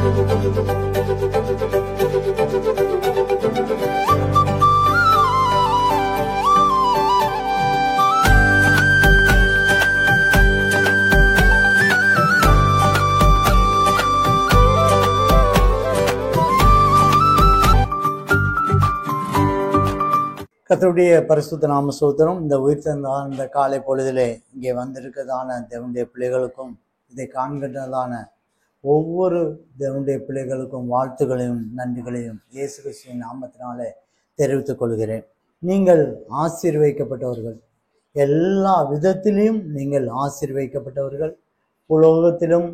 கர்த்தருடைய பரிசுத்த நாம ஸ்தோத்திரம். இந்த உயிர்த்தெழுந்த இந்த காலை பொழுதிலே இங்கே வந்திருக்கிறதான தேவனுடைய பிள்ளைகளுக்கும் இதை காண்கின்றதான ஒவ்வொரு தேவனுடைய பிள்ளைகளுக்கும் வாழ்த்துகளையும் நன்றிகளையும் இயேசு கிறிஸ்துவின் நாமத்தினாலே தெரிவித்துக் கொள்கிறேன். நீங்கள் ஆசீர்வதிக்கப்பட்டவர்கள், எல்லா விதத்திலையும் நீங்கள் ஆசீர்வதிக்கப்பட்டவர்கள். உலகத்திலும்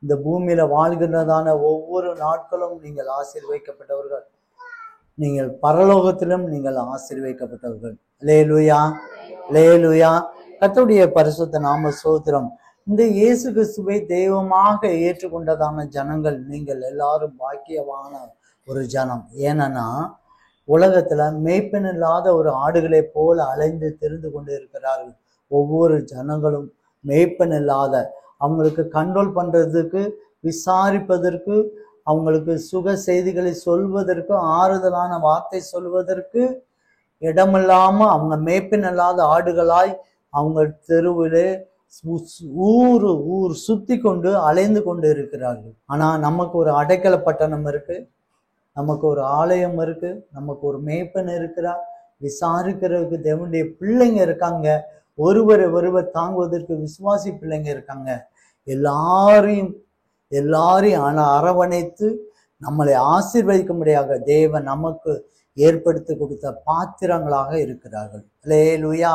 இந்த பூமியில வாழ்கின்றதான ஒவ்வொரு நாட்களும் நீங்கள் ஆசீர்வதிக்கப்பட்டவர்கள். நீங்கள் பரலோகத்திலும் நீங்கள் ஆசீர்வதிக்கப்பட்டவர்கள். அல்லேலூயா, அல்லேலூயா. கர்த்தருடைய பரிசுத்த நாம ஸ்தோத்திரம். இந்த இயேசு கிறிஸ்துவை தெய்வமாக ஏற்றுக்கொண்டதான ஜனங்கள் நீங்கள் எல்லாரும் பாக்கியமான ஒரு ஜனம். ஏன்னா உலகத்துல மேய்ப்பன் இல்லாத ஒரு ஆடுகளை போல அலைந்து தெரிந்து கொண்டு இருக்கிறார்கள். ஒவ்வொரு ஜனங்களும் மேய்ப்பன் இல்லாத, அவங்களுக்கு கண்ட்ரோல் பண்றதுக்கு, விசாரிப்பதற்கு, அவங்களுக்கு சுக செய்திகளை சொல்வதற்கு, ஆறுதலான வார்த்தை சொல்வதற்கு இடமில்லாம அவங்க மேய்ப்பன் இல்லாத ஆடுகளாய் அவங்க தெருவிலே ஊர் சுத்தி கொண்டு அலைந்து கொண்டு இருக்கிறார்கள். ஆனா நமக்கு ஒரு அடைக்கல பட்டணம் இருக்கு, நமக்கு ஒரு ஆலயம் இருக்கு, நமக்கு ஒரு மேய்ப்பன் இருக்கிறார், விசாரிக்கிறதுக்கு தேவனுடைய பிள்ளைங்க இருக்காங்க, ஒருவர் தாங்குவதற்கு விசுவாசி பிள்ளைங்க இருக்காங்க. எல்லாரையும் அரவணைத்து நம்மளை ஆசீர்வதிக்கும்படியாக தேவன் நமக்கு ஏற்படுத்தி கொடுத்த பாத்திரங்களாக இருக்கிறார்கள். அல்லேலூயா,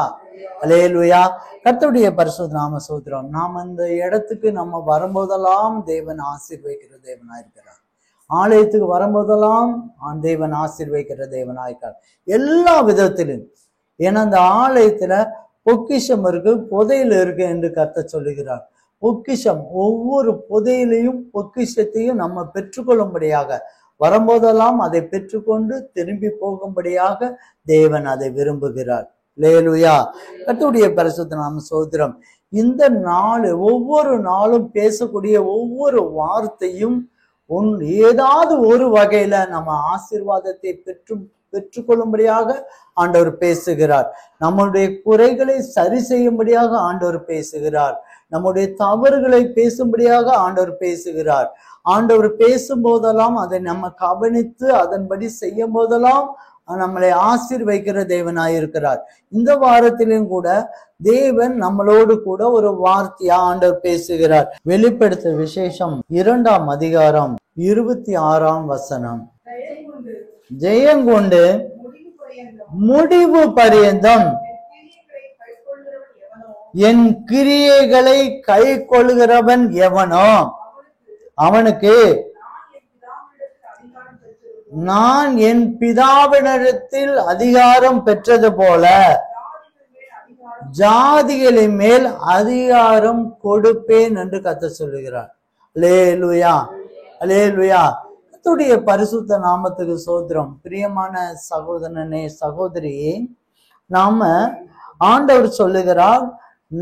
அல்லேலூயா. கர்த்தருடைய பரிசுத்த நாம ஸ்தோத்திரம். நாம் அந்த இடத்துக்கு நம்ம வரும்போதெல்லாம் தேவன் ஆசீர்வதிக்கிற தேவனாயிருக்கிறார். ஆலயத்துக்கு வரும்போதெல்லாம் தேவன் ஆசீர்வதிக்கிற தேவனாயிருக்கிறார் எல்லா விதத்திலும். ஏன்னா அந்த ஆலயத்துல பொக்கிஷம் இருக்கு, புதையல் இருக்கு என்று கர்த்தர் சொல்லுகிறார். பொக்கிஷம், ஒவ்வொரு புதையிலையும் பொக்கிஷத்தையும் நம்ம பெற்றுக்கொள்ளும்படியாக வரும்போதெல்லாம் அதை பெற்றுக்கொண்டு திரும்பி போகும்படியாக தேவன் அதை விரும்புகிறார். அல்லேலூயா. கர்த்தருடைய பரிசுத்த நாம ஸ்தோத்திரம். இந்த நாள், ஒவ்வொரு நாளும் பேசக்கூடிய ஒவ்வொரு வார்த்தையும் ஏதாவது ஒரு வகையில நம்ம ஆசீர்வாதத்தை பெற்றுக்கொள்ளும்படியாக ஆண்டவர் பேசுகிறார். நம்முடைய குறைகளை சரி செய்யும்படியாக ஆண்டவர் பேசுகிறார். நம்முடைய தவறுகளை பேசும்படியாக ஆண்டவர் பேசுகிறார். ஆண்டவர் பேசும் போதெல்லாம் அதை நம்ம கவனித்து அதன்படி செய்யும் போதெல்லாம் நம்மளை ஆசீர்வதிக்கிற தேவனாயிருக்கிறார். இந்த வாரத்திலும் கூட தேவன் நம்மளோடு கூட ஒரு வார்த்தையா ஆண்டவர் பேசுகிறார். வெளிப்படுத்த விசேஷம் 2ஆம் அதிகாரம் 26ஆம் வசனம். ஜெயங்கொண்டு முடிவு பரியந்தம் என் கிரியைகளை கை கொள்கிறவன் எவனோ அவனுக்கு நான் என் பிதாவினிடத்தில் அதிகாரம் பெற்றது போல ஜாதிகளின் மேல் அதிகாரம் கொடுப்பேன் என்று கர்த்தர் சொல்லுகிறார். அல்லேலூயா, அல்லேலூயா. கர்த்தருடைய பரிசுத்த நாமத்துக்கு ஸ்தோத்திரம். பிரியமான சகோதரனே, சகோதரியே, நாம ஆண்டவர் சொல்லுகிறார்,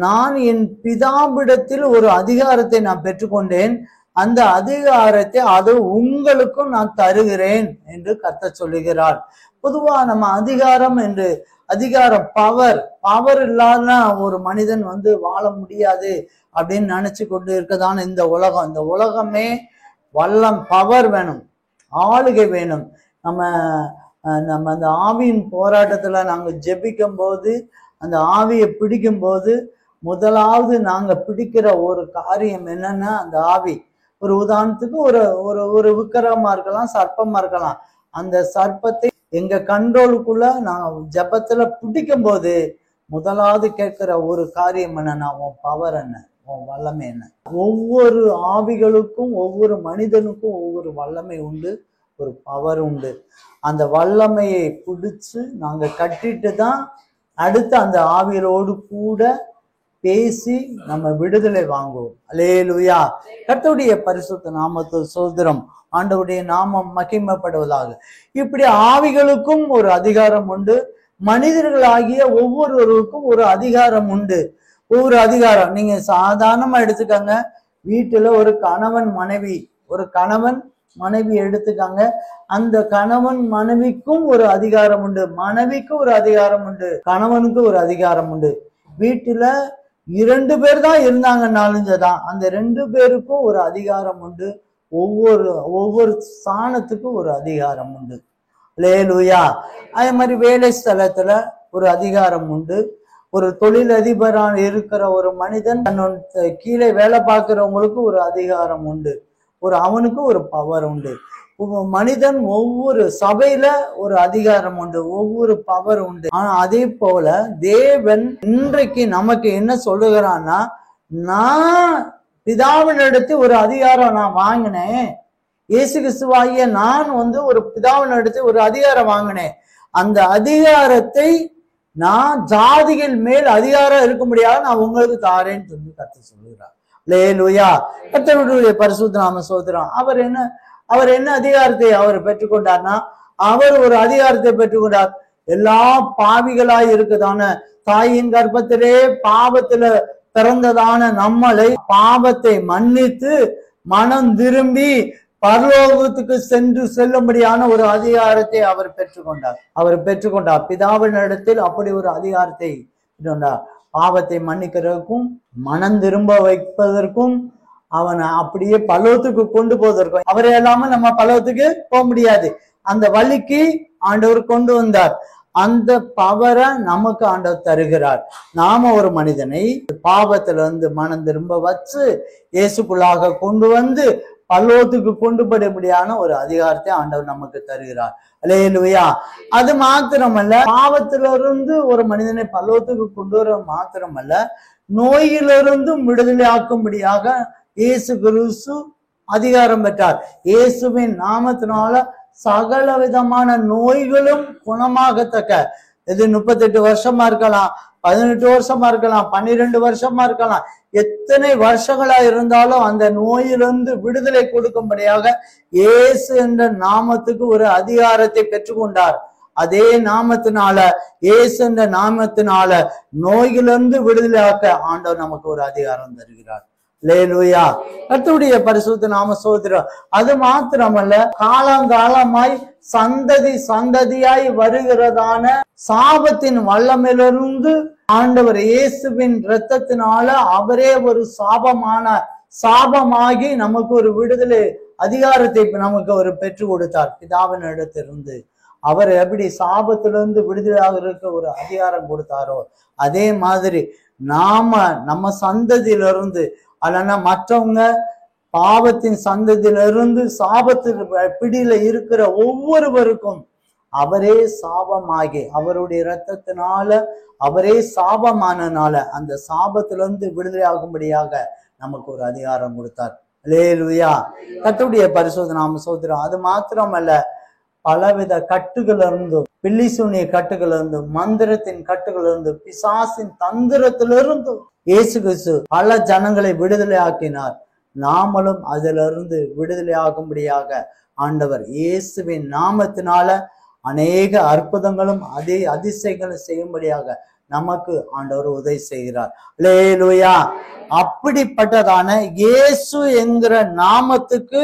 நான் என் பிதாவிடத்தில் ஒரு அதிகாரத்தை நான் பெற்றுக்கொண்டேன், அந்த அதிகாரத்தை அது உங்களுக்கும் நான் தருகிறேன் என்று கர்த்தர் சொல்லுகிறார். பொதுவா நம்ம அதிகாரம் பவர் இல்லாத ஒரு மனிதன் வாழ முடியாது அப்படின்னு நினைச்சு கொண்டு இருக்கதான இந்த உலகமே பவர் வேணும், ஆளுகை வேணும். நம்ம அந்த ஆவியின் போராட்டத்துல நாங்க ஜெபிக்கும் போது, அந்த ஆவியை பிடிக்கும் போது முதலாவது நாங்க பிடிக்கிற ஒரு காரியம் என்னன்னா, அந்த ஆவி ஒரு உதாரணத்துக்கு ஒரு விக்கிரகமா இருக்கலாம், சர்ப்பமா இருக்கலாம். அந்த சர்ப்பத்தை எங்க கண்ட்ரோலுக்குள்ள நாங்க ஜெபத்துல பிடிக்கும் போது முதலாவது கேட்கிற ஒரு காரியம் என்னன்னா, உன் பவர் என்ன, உன் வல்லமை என்ன. ஒவ்வொரு ஆவிகளுக்கும் ஒவ்வொரு மனிதனுக்கும் ஒவ்வொரு வல்லமை உண்டு, ஒரு பவர் உண்டு. அந்த வல்லமையை பிடிச்சு நாங்க கட்டிட்டு தான் அடுத்து அந்த ஆவிகளோடு கூட பேசி நம்ம விடுதலை வாங்குவோம். அல்லேலூயா. கர்த்தருடைய பரிசுத்த நாமத்துக்கு ஸ்தோத்திரம். ஆண்டவருடைய நாமம் மகிமைப்படுவதாக. இப்படி ஆவிகளுக்கும் ஒரு அதிகாரம் உண்டு, மனிதர்களாகிய ஒவ்வொருவருக்கும் ஒரு அதிகாரம் உண்டு. ஒவ்வொரு அதிகாரம் நீங்க சாதாரணமா எடுத்துக்கங்க. வீட்டுல ஒரு கணவன் மனைவி, ஒரு கணவன் மனைவி எடுத்துக்காங்க. அந்த கணவன் மனைவிக்கும் ஒரு அதிகாரம் உண்டு, மனைவிக்கு ஒரு அதிகாரம் உண்டு, கணவனுக்கு ஒரு அதிகாரம் உண்டு. வீட்டுல 2 பேர் தான் இருந்தாங்கன்னாலும் தான் அந்த 2 பேருக்கும் ஒரு அதிகாரம் உண்டு. ஒவ்வொரு ஸ்தானத்துக்கும் ஒரு அதிகாரம் உண்டு. அல்லேலூயா. அதே மாதிரி வேலை ஸ்தலத்துல ஒரு அதிகாரம் உண்டு. ஒரு தொழிலதிபரான இருக்கிற ஒரு மனிதன் தன்னோட கீழே வேலை பார்க்கிறவங்களுக்கு ஒரு அதிகாரம் உண்டு. அவனுக்கு ஒரு பவர் உண்டு. மனிதன் ஒவ்வொரு சபையில ஒரு அதிகாரம் உண்டு, ஒவ்வொரு பவர் உண்டு. ஆனா அதே போல தேவன் இன்றைக்கு நமக்கு என்ன சொல்லுகிறான்னா, நான் பிதாவினிடத்து ஒரு அதிகாரம் நான் வாங்கினேன். இயேசு கிறிஸ்துவாகிய நான் ஒரு பிதாவினிடத்து ஒரு அதிகாரம் வாங்கினேன். அந்த அதிகாரத்தை நான் ஜாதிகள் மேல் அதிகாரம் இருக்க முடியாது, நான் உங்களுக்கு தாரேன்னு சொல்லி கர்த்தர் சொல்லுகிறார். அல்லேலூயா. கர்த்தருடைய பரிசுத்த நாம ஸ்தோத்திரம். அவர் என்ன அதிகாரத்தை அவர் பெற்றுக்கொண்டார்னா, அவர் ஒரு அதிகாரத்தை பெற்றுக்கொண்டார். எல்லா பாவிகளாய் இருக்குதான தாயின் கர்ப்பத்திலே பாவத்துல பிறந்ததான நம்மளை பாவத்தை மன்னித்து மனம் திரும்பி பரலோகத்துக்கு செல்லும்படியான ஒரு அதிகாரத்தை அவர் பெற்றுக்கொண்டார். பிதாவினிடத்தில் அப்படி ஒரு அதிகாரத்தை பெற்றுக்கொண்டார். பாவத்தை மன்னிக்கிறதுக்கும் மனம் திரும்ப வைப்பதற்கும் அவனை அப்படியே பரலோகத்துக்கு கொண்டு போவதற்கும். அவரை இல்லாம நம்ம பரலோகத்துக்கு போக முடியாது. அந்த வழிக்கு ஆண்டவர் கொண்டு வந்தார். அந்த பவரை நமக்கு ஆண்டவர் தருகிறார். நாம ஒரு மனிதனை பாவத்திலிருந்து மனம் திரும்ப வச்சு இயேசுக்குள்ளாக கொண்டு வந்து பரலோகத்துக்கு கொண்டு போட முடியாத ஒரு அதிகாரத்தை ஆண்டவர் நமக்கு தருகிறார். அல்லேலூயா. அது மாத்திரமல்ல, பாவத்திலிருந்து ஒரு மனிதனை பரலோகத்துக்கு கொண்டு வர மாத்திரமல்ல, நோயிலிருந்தும் விடுதலை ஆக்கும்படியாக இயேசு கிறிஸ்து அதிகாரம் பெற்றார். இயேசுவின் நாமத்தினால சகல விதமான நோய்களும் குணமாகத்தக்க, இது 38 வருஷமா இருக்கலாம், 18 வருஷமா இருக்கலாம், 12 வருஷமா இருக்கலாம், எத்தனை வருஷங்களா இருந்தாலும் அந்த நோயிலிருந்து விடுதலை கொடுக்கும்படியாக இயேசு என்ற நாமத்துக்கு ஒரு அதிகாரத்தை பெற்றுக்கொண்டார். அதே நாமத்தினால, இயேசு என்ற நாமத்தினால நோயிலிருந்து விடுதலை ஆக்க ஆண்டவர் நமக்கு ஒரு அதிகாரம் தருகிறார். அல்லேலூயா. கர்த்தருடைய பரிசுத்த நாம ஸ்தோத்திரம். அது மாத்திரமல்ல, காலங்காலமாய் சந்ததியாய் வருகிறதான சாபத்தின் வல்லமையிலிருந்து ஆண்டவர் இயேசுவின் இரத்தத்தினால அவரே ஒரு சாபமாகி நமக்கு ஒரு விடுதலை அதிகாரத்தை நமக்கு ஒரு பெற்று கொடுத்தார். பிதாவின் இடத்திலிருந்து அவர் எப்படி சாபத்திலிருந்து விடுதலையாக இருக்க ஒரு அதிகாரம் கொடுத்தாரோ, அதே மாதிரி நம்ம சந்ததியிலிருந்து, அல்லனா மற்றவங்க பாவத்தின் சந்ததியிலிருந்து சாபத்தின் பிடியில இருக்கிற ஒவ்வொருவருக்கும் அவரே சாபமாகி, அவருடைய இரத்தத்தினால அவரே சாபமானனால அந்த சாபத்திலிருந்து விடுதலை ஆகும்படியாக நமக்கு ஒரு அதிகாரம் கொடுத்தார். அல்லேலூயா. கர்த்தருடைய பரிசுத்த நாம ஸ்தோத்திரம். அது மாத்திரமல்ல, பலவித கட்டுகள் இருந்தும், பில்லி சூனிய கட்டுகள் இருந்தும், மந்திரத்தின் கட்டுகள் இருந்தும், பிசாசின் தந்திரத்திலிருந்தும் இயேசு கிறிஸ்து பல ஜனங்களை விடுதலை ஆக்கினார். நாமளும் அதிலிருந்து விடுதலை ஆகும்படியாக ஆண்டவர் இயேசுவின் நாமத்தினால அநேக அற்புதங்களும் அதிசயங்களும் செய்யும்படியாக நமக்கு ஆண்டவர் உதவி செய்கிறார். அல்லேலூயா. அப்படிப்பட்டதான இயேசு என்கிற நாமத்துக்கு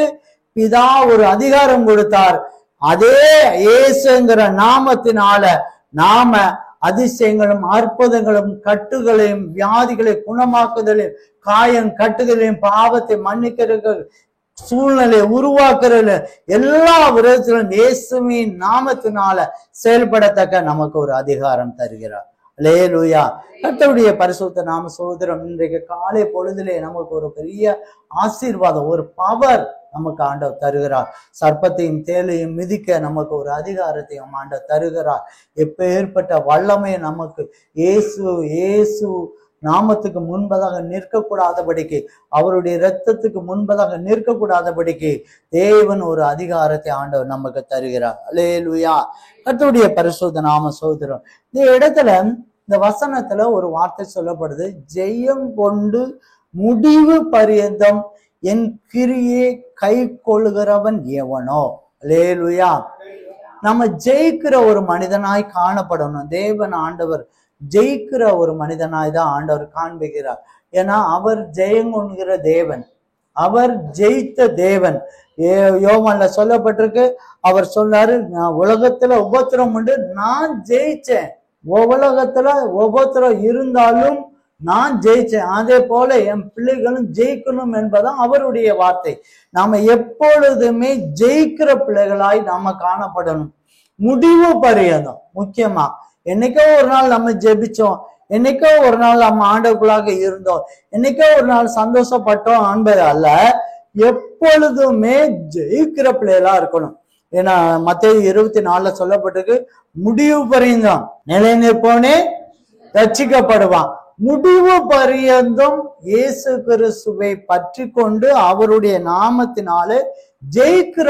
பிதா ஒரு அதிகாரம் கொடுத்தார். அதே இயேசுங்கிற நாமத்தினால நாம அதிசயங்களும் அற்புதங்களும் கட்டுகளையும் வியாதிகளை குணமாக்குதலையும் காயம் கட்டுகளையும் பாவத்தை மன்னிக்கிறது சூழ்நிலை உருவாக்குறது எல்லா விதத்திலும் இயேசுவின் நாமத்தினால செயல்படத்தக்க நமக்கு ஒரு அதிகாரம் தருகிறார். அல்லேலூயா. கர்த்தருடைய பரிசுத்த நாம சகோதரம். இன்றைக்கு காலை பொழுதிலே நமக்கு ஒரு பெரிய ஆசீர்வாதம், ஒரு பவர் நமக்கு ஆண்டவர் தருகிறார். சர்ப்பத்தையும் தேலையும் மிதிக்க நமக்கு ஒரு அதிகாரத்தையும் ஆண்டவர் தருகிறார். எப்பேற்பட்ட வல்லமை நமக்கு இயேசு நாமத்துக்கு முன்பதாக நிற்கக்கூடாதபடிக்கு, அவருடைய இரத்தத்துக்கு முன்பதாக நிற்கக்கூடாதபடிக்கு தேவன் ஒரு அதிகாரத்தை ஆண்டவர் நமக்கு தருகிறார். அல்லேலூயா. கர்த்தருடைய பரிசுத்த நாம சகோதரம். இந்த இடத்துல, இந்த வசனத்துல ஒரு வார்த்தை சொல்லப்படுது, ஜெயம் கொண்டு முடிவு பரியந்தம் என் கிரியை கை கொள்ளுகிறவன் எவனோ. அல்லேலூயா. நம்ம ஜெயிக்கிற ஒரு மனிதனாய் காணப்படணும். தேவன் ஆண்டவர் ஜெயிக்கிற ஒரு மனிதனாய் தான் ஆண்டவர் காண்பிக்கிறார். ஏன்னா அவர் ஜெயங்கொள்கிற தேவன். அவர் ஜெயித்த தேவன். யோவான்ல சொல்லப்பட்டிருக்கு, அவர் சொன்னாரு, நான் உலகத்துல உபத்திரம் உண்டு, நான் ஜெயிச்சேன். உலகத்துல உபத்திரம் இருந்தாலும் நான் ஜெயிச்சேன். அதே போல என் பிள்ளைகளும் ஜெயிக்கணும் என்பதான் அவருடைய வார்த்தை. நாம எப்பொழுதுமே ஜெயிக்கிற பிள்ளைகளாய் நாம காணப்படணும். முடிவு பரியந்தம். முக்கியமா என்னைக்கோ ஒரு நாள் நம்ம ஜெபிச்சோம், என்னைக்கோ ஒரு நாள் நம்ம ஆண்டவர்களாக இருந்தோம், என்னைக்கோ ஒரு நாள் சந்தோஷப்பட்டோம் என்பது அல்ல, எப்பொழுதுமே ஜெயிக்கிற பிள்ளைகளா இருக்கணும். ஏன்னா மத்தேயு 24 சொல்லப்பட்டிருக்கு, முடிவு பரியந்தம் நிலை நிற்பவனே ரட்சிக்கப்படுவான். முடிவு பரியந்தம் இயேசு கிறிஸ்துவை பற்றி கொண்டு அவருடைய நாமத்தினாலே ஜெயிக்கிற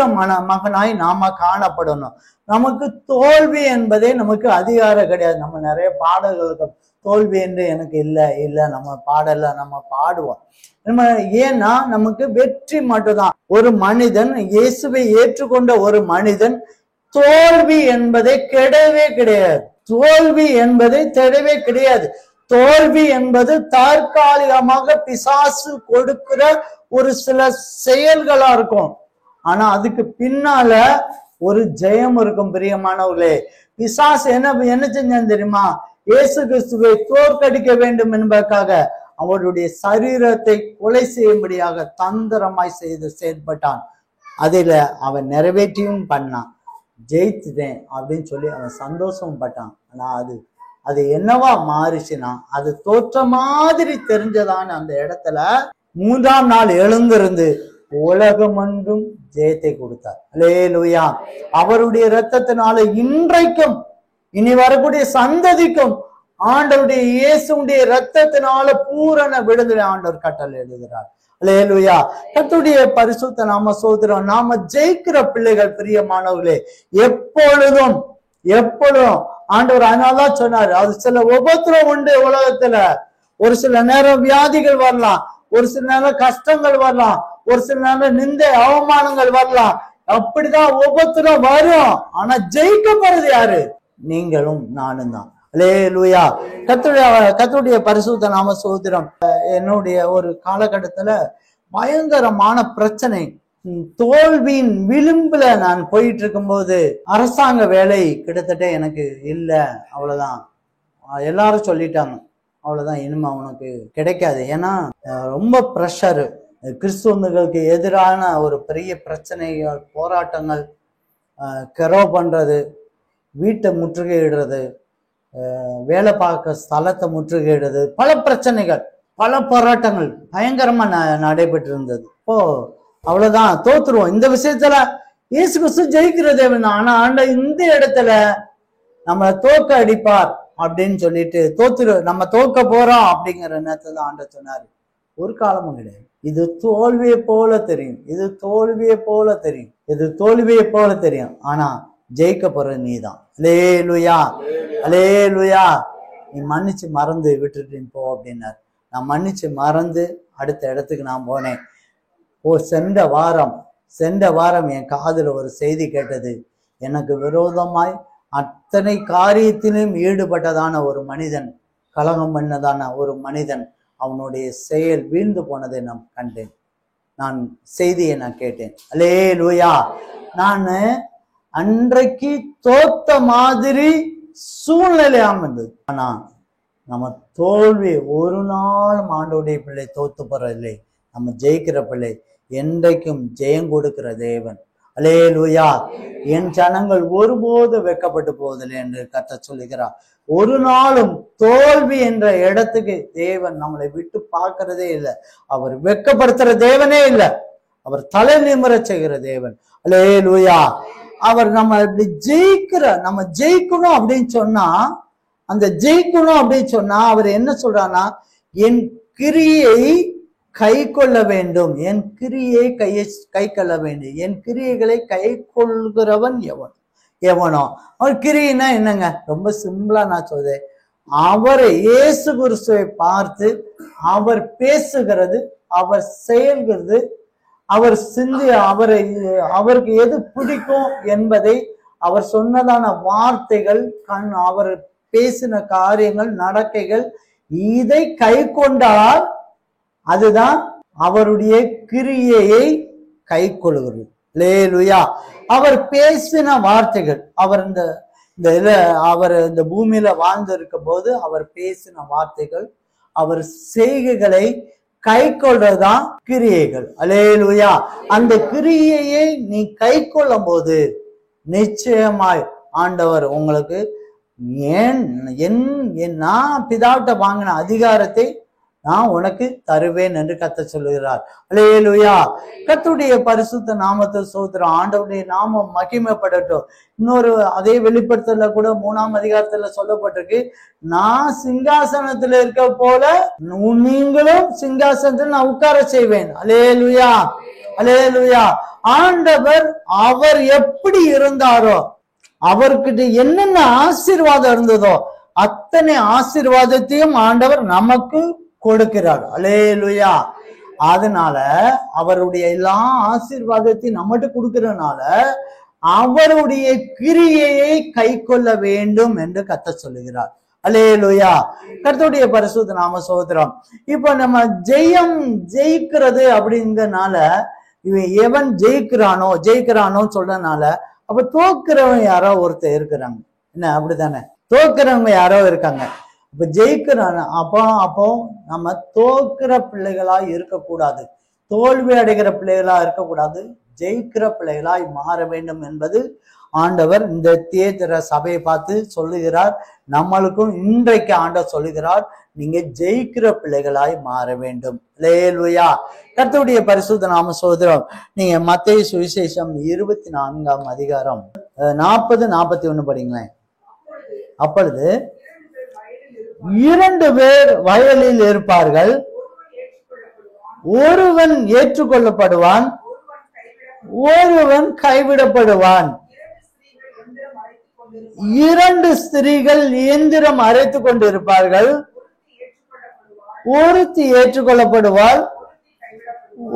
மகனாய் நாம காணப்படணும். நமக்கு தோல்வி என்பதே நமக்கு அதிகாரம் கிடையாது. நம்ம நிறைய பாடல்களுக்கு தோல்வி என்று எனக்கு இல்லை நம்ம பாடல, நம்ம பாடுவோம். நம்ம ஏன்னா நமக்கு வெற்றி மட்டும்தான். ஒரு மனிதன், இயேசுவை ஏற்றுக்கொண்ட ஒரு மனிதன் தோல்வி என்பதை கிடையவே கிடையாது. தோல்வி என்பதை கிடையவே கிடையாது. தோல்வி என்பது தற்காலிகமாக பிசாசு கொடுக்கிற ஒரு சில செயல்களா இருக்கும். ஆனா அதுக்கு பின்னால ஒரு ஜெயம் இருக்கும். பிரியமானவர்களே, பிசாசு என்ன செஞ்சான் தெரியுமா? இயேசு கிறிஸ்துவை தோற்கடிக்க வேண்டும் என்பதற்காக அவருடைய சரீரத்தை கொலை செய்யும்படியாக தந்திரமாய் செயல்பட்டான். அதுல அவன் நிறைவேற்றியும் பண்ணான். ஜெயித்துட்டேன் அப்படின்னு சொல்லி அவன் சந்தோஷமும் பட்டான். ஆனா அது என்னவா மாறிச்சுன்னா, அது தோற்ற மாதிரி தெரிஞ்சதான அந்த இடத்துல 3ஆம் நாள் எழுந்திருந்து உலகமென்றும் ஜெயத்தை கொடுத்தார். அல்லேலூயா. அவருடைய இரத்தத்தினால இன்றைக்கும் இனி வரக்கூடிய சந்ததிக்கும் ஆண்டவருடைய இயேசுடைய இரத்தத்தினால பூரண விடுதலை ஆண்டவர் கட்டளை எழுதுகிறார். அல்லேலூயா. கர்த்தருடைய பரிசுத்த நாம சோதரம். நாம ஜெயிக்கிற பிள்ளைகள். பிரியமானவர்களே, எப்பொழுதும் ஆண்டவர் அதனாலதான் சொன்னாரு, அது சில உபத்திரம் உண்டு உலகத்துல. ஒரு சில நேரம் வியாதிகள் வரலாம், ஒரு சில நேரம் கஷ்டங்கள் வரலாம், ஒரு சில நேரம் நிந்தை அவமானங்கள் வரலாம். அப்படிதான் உபத்திரம் வரும். ஆனா ஜெயிக்க போறது யாரு? நீங்களும் நானும் தான். அல்லேலூயா. கர்த்தருடைய பரிசுத்த நாம சோதரம். என்னுடைய ஒரு காலகட்டத்துல பயங்கரமான பிரச்சனை, தோல்வியின் விளிம்புல நான் போயிட்டு இருக்கும்போது, அரசாங்க வேலை கிட்டத்தட்ட எனக்கு இல்லை, அவ்வளவுதான், எல்லாரும் சொல்லிட்டாங்க, அவ்வளவுதான், இனிமே உனக்கு கிடைக்காது. ஏன்னா ரொம்ப ப்ரெஷரு, கிறிஸ்துவர்களுக்கு எதிரான ஒரு பெரிய பிரச்சனைகள், போராட்டங்கள், கெரோ பண்றது, வீட்டை முற்றுகையிடுறது, வேலை பார்க்க ஸ்தலத்தை முற்றுகையிடுறது, பல பிரச்சனைகள், பல போராட்டங்கள் பயங்கரமா நடைபெற்று இருந்தது. இப்போ அவ்வளவுதான், தோத்துருவோம். இந்த விஷயத்துல இயேசு கிறிஸ்து ஜெயிக்கிற தேவன். ஆனா இந்த இடத்துல நம்ம தோக்க அடிப்பார் அப்படின்னு சொல்லிட்டு நம்ம தோக்க போறோம் அப்படிங்கிற நேரத்துல தான் ஆண்டவர் சொன்னாரு, ஒரு காலமும் கிடையாது. இது தோல்வியை போல தெரியும், இது தோல்வியை போல தெரியும், இது தோல்வியை போல தெரியும், ஆனா ஜெயிக்க போறது நீதான். அல்லேலூயா, அல்லேலூயா. நீ மன்னிச்சு மறந்து விட்டுட்டு போ அப்படின்னாரு. நான் மன்னிச்சு மறந்து அடுத்த இடத்துக்கு நான் போனேன். சென்ற வாரம் என் காதுல ஒரு செய்தி கேட்டது. எனக்கு விரோதமாய் அத்தனை காரியத்திலும் ஈடுபட்டதான ஒரு மனிதன், கலகம் பண்ணதான ஒரு மனிதன், அவனுடைய செயல் வீழ்ந்து போனதை நான் கண்டேன். நான் செய்தியை நான் கேட்டேன். அல்லேலூயா. நான் அன்றைக்கு தோத்த மாதிரி சூழ்நிலை அமைந்தது. ஆனா நம்ம தோல்வி ஒரு நாளும் ஆண்டவருடைய பிள்ளை தோத்து போறதில்லை. நம்ம ஜெயிக்கிற பிள்ளை, என்றைக்கும் ஜெயம் கொடுக்கிற தேவன். அல்லேலூயா. என் ஜனங்கள் ஒருபோது வெட்கப்பட்டு போவதில்லை என்று கர்த்தர் சொல்லுகிறார். ஒரு நாளும் தோல்வி என்ற இடத்துக்கு தேவன் நம்மளை விட்டு பார்க்கிறதே இல்லை. அவர் வெட்கப்படுத்துற தேவனே இல்லை, அவர் தலை நிமிர செய்கிற தேவன். அல்லேலூயா. அவர் நம்ம நம்ம ஜெயிக்கணும் அப்படின்னு சொன்னா, அந்த ஜெயிக்கணும் அப்படின்னு சொன்னா அவர் என்ன சொல்றான்னா, என் கிரியை கை கொள்ள வேண்டும், என் கிரியை கை கொள்ள வேண்டும், என் கிரியைகளை கை கொள்கிறவன் எவனோ. அவர் கிரியினா என்னங்க? ரொம்ப சிம்பிளா நான் சொல்றேன், அவரை இயேசு கிறிஸ்துவை பார்த்து அவர் பேசுகிறது, அவர் செயல்கிறது, அவர் அவருக்கு எது பிடிக்கும் என்பதை, அவர் சொன்னதான வார்த்தைகள், அவர் பேசின காரியங்கள், நடக்கைகள், இதை கை கொண்டால் அதுதான் அவருடைய கிரியையை கை கொள்கிறது. அல்லேலூயா. அவர் பேசின வார்த்தைகள், அவர் அவர் இந்த பூமியில வாழ்ந்து இருக்கும் போது அவர் பேசின வார்த்தைகள், அவர் செய்கைகளை கை கொள்றதுதான் கிரியைகள். அல்லேலூயா. அந்த கிரியையை நீ கை கொள்ளும் போது நிச்சயமாய் ஆண்டவர் உங்களுக்கு நான் பிதாவிட்ட வாங்கின அதிகாரத்தை நான் உனக்கு தருவேன் என்று கர்த்தர் சொல்லுகிறார். அல்லேலூயா. கர்த்தருடைய பரிசுத்த நாமத்தை ஸ்தோத்திரம். ஆண்டவருடைய நாமம் மகிமைப்படட்டும். இன்னொரு அதே வெளிப்படுத்தல கூட 3ஆம் அதிகாரத்துல சொல்லப்பட்டிருக்கு, நான் சிங்காசனத்துல இருக்க போல நீங்களும் சிங்காசனத்தில் நான் உட்கார செய்வேன். அல்லேலூயா. அல்லேலூயா. ஆண்டவர் அவர் எப்படி இருந்தாரோ, அவர்கிட்ட என்னென்ன ஆசீர்வாதம் இருந்ததோ அத்தனை ஆசீர்வாதத்தையும் ஆண்டவர் நமக்கு கொடுக்கிறார். அல்லேலூயா. அதனால அவருடைய எல்லா ஆசீர்வாதத்தையும் நம்மகிட்ட கொடுக்கிறதுனால அவருடைய கிரியையை கை கொள்ள வேண்டும் என்று கர்த்தர் சொல்லுகிறார். அல்லேலூயா. கர்த்தருடைய பரிசுத்த நாம ஸ்தோத்திரம். இப்ப நம்ம ஜெயிக்கிறது அப்படிங்கறனால இவன் எவன் ஜெயிக்கிறானோ சொல்றதுனால அப்ப தோக்குறவன் யாரோ ஒருத்தர் இருக்கிறாங்க. என்ன அப்படித்தானே? தோக்குறவங்க யாரோ இருக்காங்க. இப்ப ஜெயிக்கிறான அப்போ நம்ம தோக்குற பிள்ளைகளாய் இருக்கக்கூடாது, தோல்வி அடைகிற பிள்ளைகளா இருக்கக்கூடாது, ஜெயிக்கிற பிள்ளைகளாய் மாற வேண்டும் என்பது ஆண்டவர் இந்த தியேத்திர சபையை பார்த்து சொல்லுகிறார். நம்மளுக்கும் இன்றைக்கு ஆண்டவர் சொல்லுகிறார், நீங்க ஜெயிக்கிற பிள்ளைகளாய் மாற வேண்டும். அல்லேலூயா. கர்த்தருடைய பரிசுத்த நாம ஸ்தோத்திரம். நீங்க மத்தேயு சுவிசேஷம் 24ஆம் அதிகாரம் 40-41 படிங்களேன். அப்பொழுது 2 பேர் வயலில் இருப்பார்கள், ஒருவன் ஏற்றுக்கொள்ளப்படுவான், ஒருவன் கைவிடப்படுவான். 2 ஸ்திரீகள் இயந்திரம் அரைத்து கொண்டிருப்பார்கள், ஒருத்தி ஏற்றுக்கொள்ளப்படுவாள்,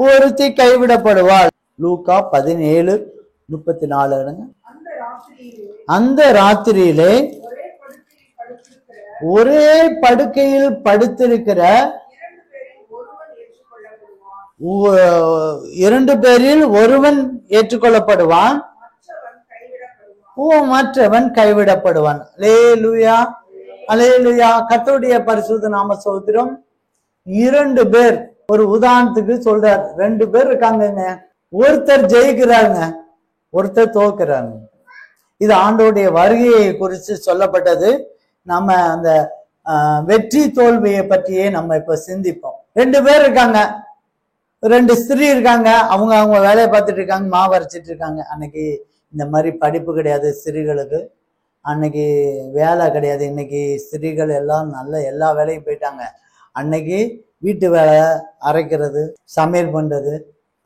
ஒருத்தி கைவிடப்படுவாள். லூக்கா 17:34. அந்த ராத்திரியிலே ஒரே படுக்கையில் படுத்திருக்கிற 2 பேரில் ஒருவன் ஏற்றுக்கொள்ளப்படுவான், மற்றவன் கைவிடப்படுவான். அல்லேலூயா. அல்லேலூயா. கர்த்தருடைய பரிசுத்த நாம ஸ்தோத்திரம். 2 பேர், ஒரு உதாரணத்துக்கு சொல்றார், 2 பேர் இருக்காங்க. ஒருத்தர் ஜெயிக்கிறாங்க, ஒருத்தர் தோக்குறாங்க. இது ஆண்டவருடைய வருகையை குறித்து சொல்லப்பட்டது. நம்ம அந்த வெற்றி தோல்வியை பற்றியே நம்ம இப்ப சிந்திப்போம். 2 பேர் இருக்காங்க, 2 ஸ்திரீ இருக்காங்க, அவங்க வேலையை பார்த்துட்டு இருக்காங்க, மாவு அரைச்சிட்டு இருக்காங்க. அன்னைக்கு இந்த மாதிரி படிப்பு கிடையாது ஸ்திரீகளுக்கு, அன்னைக்கு வேலை கிடையாது. இன்னைக்கு ஸ்திரீகள் எல்லாம் எல்லா வேலையும் போயிட்டாங்க. அன்னைக்கு வீட்டு வேலை, அரைக்கிறது, சமையல் பண்றது,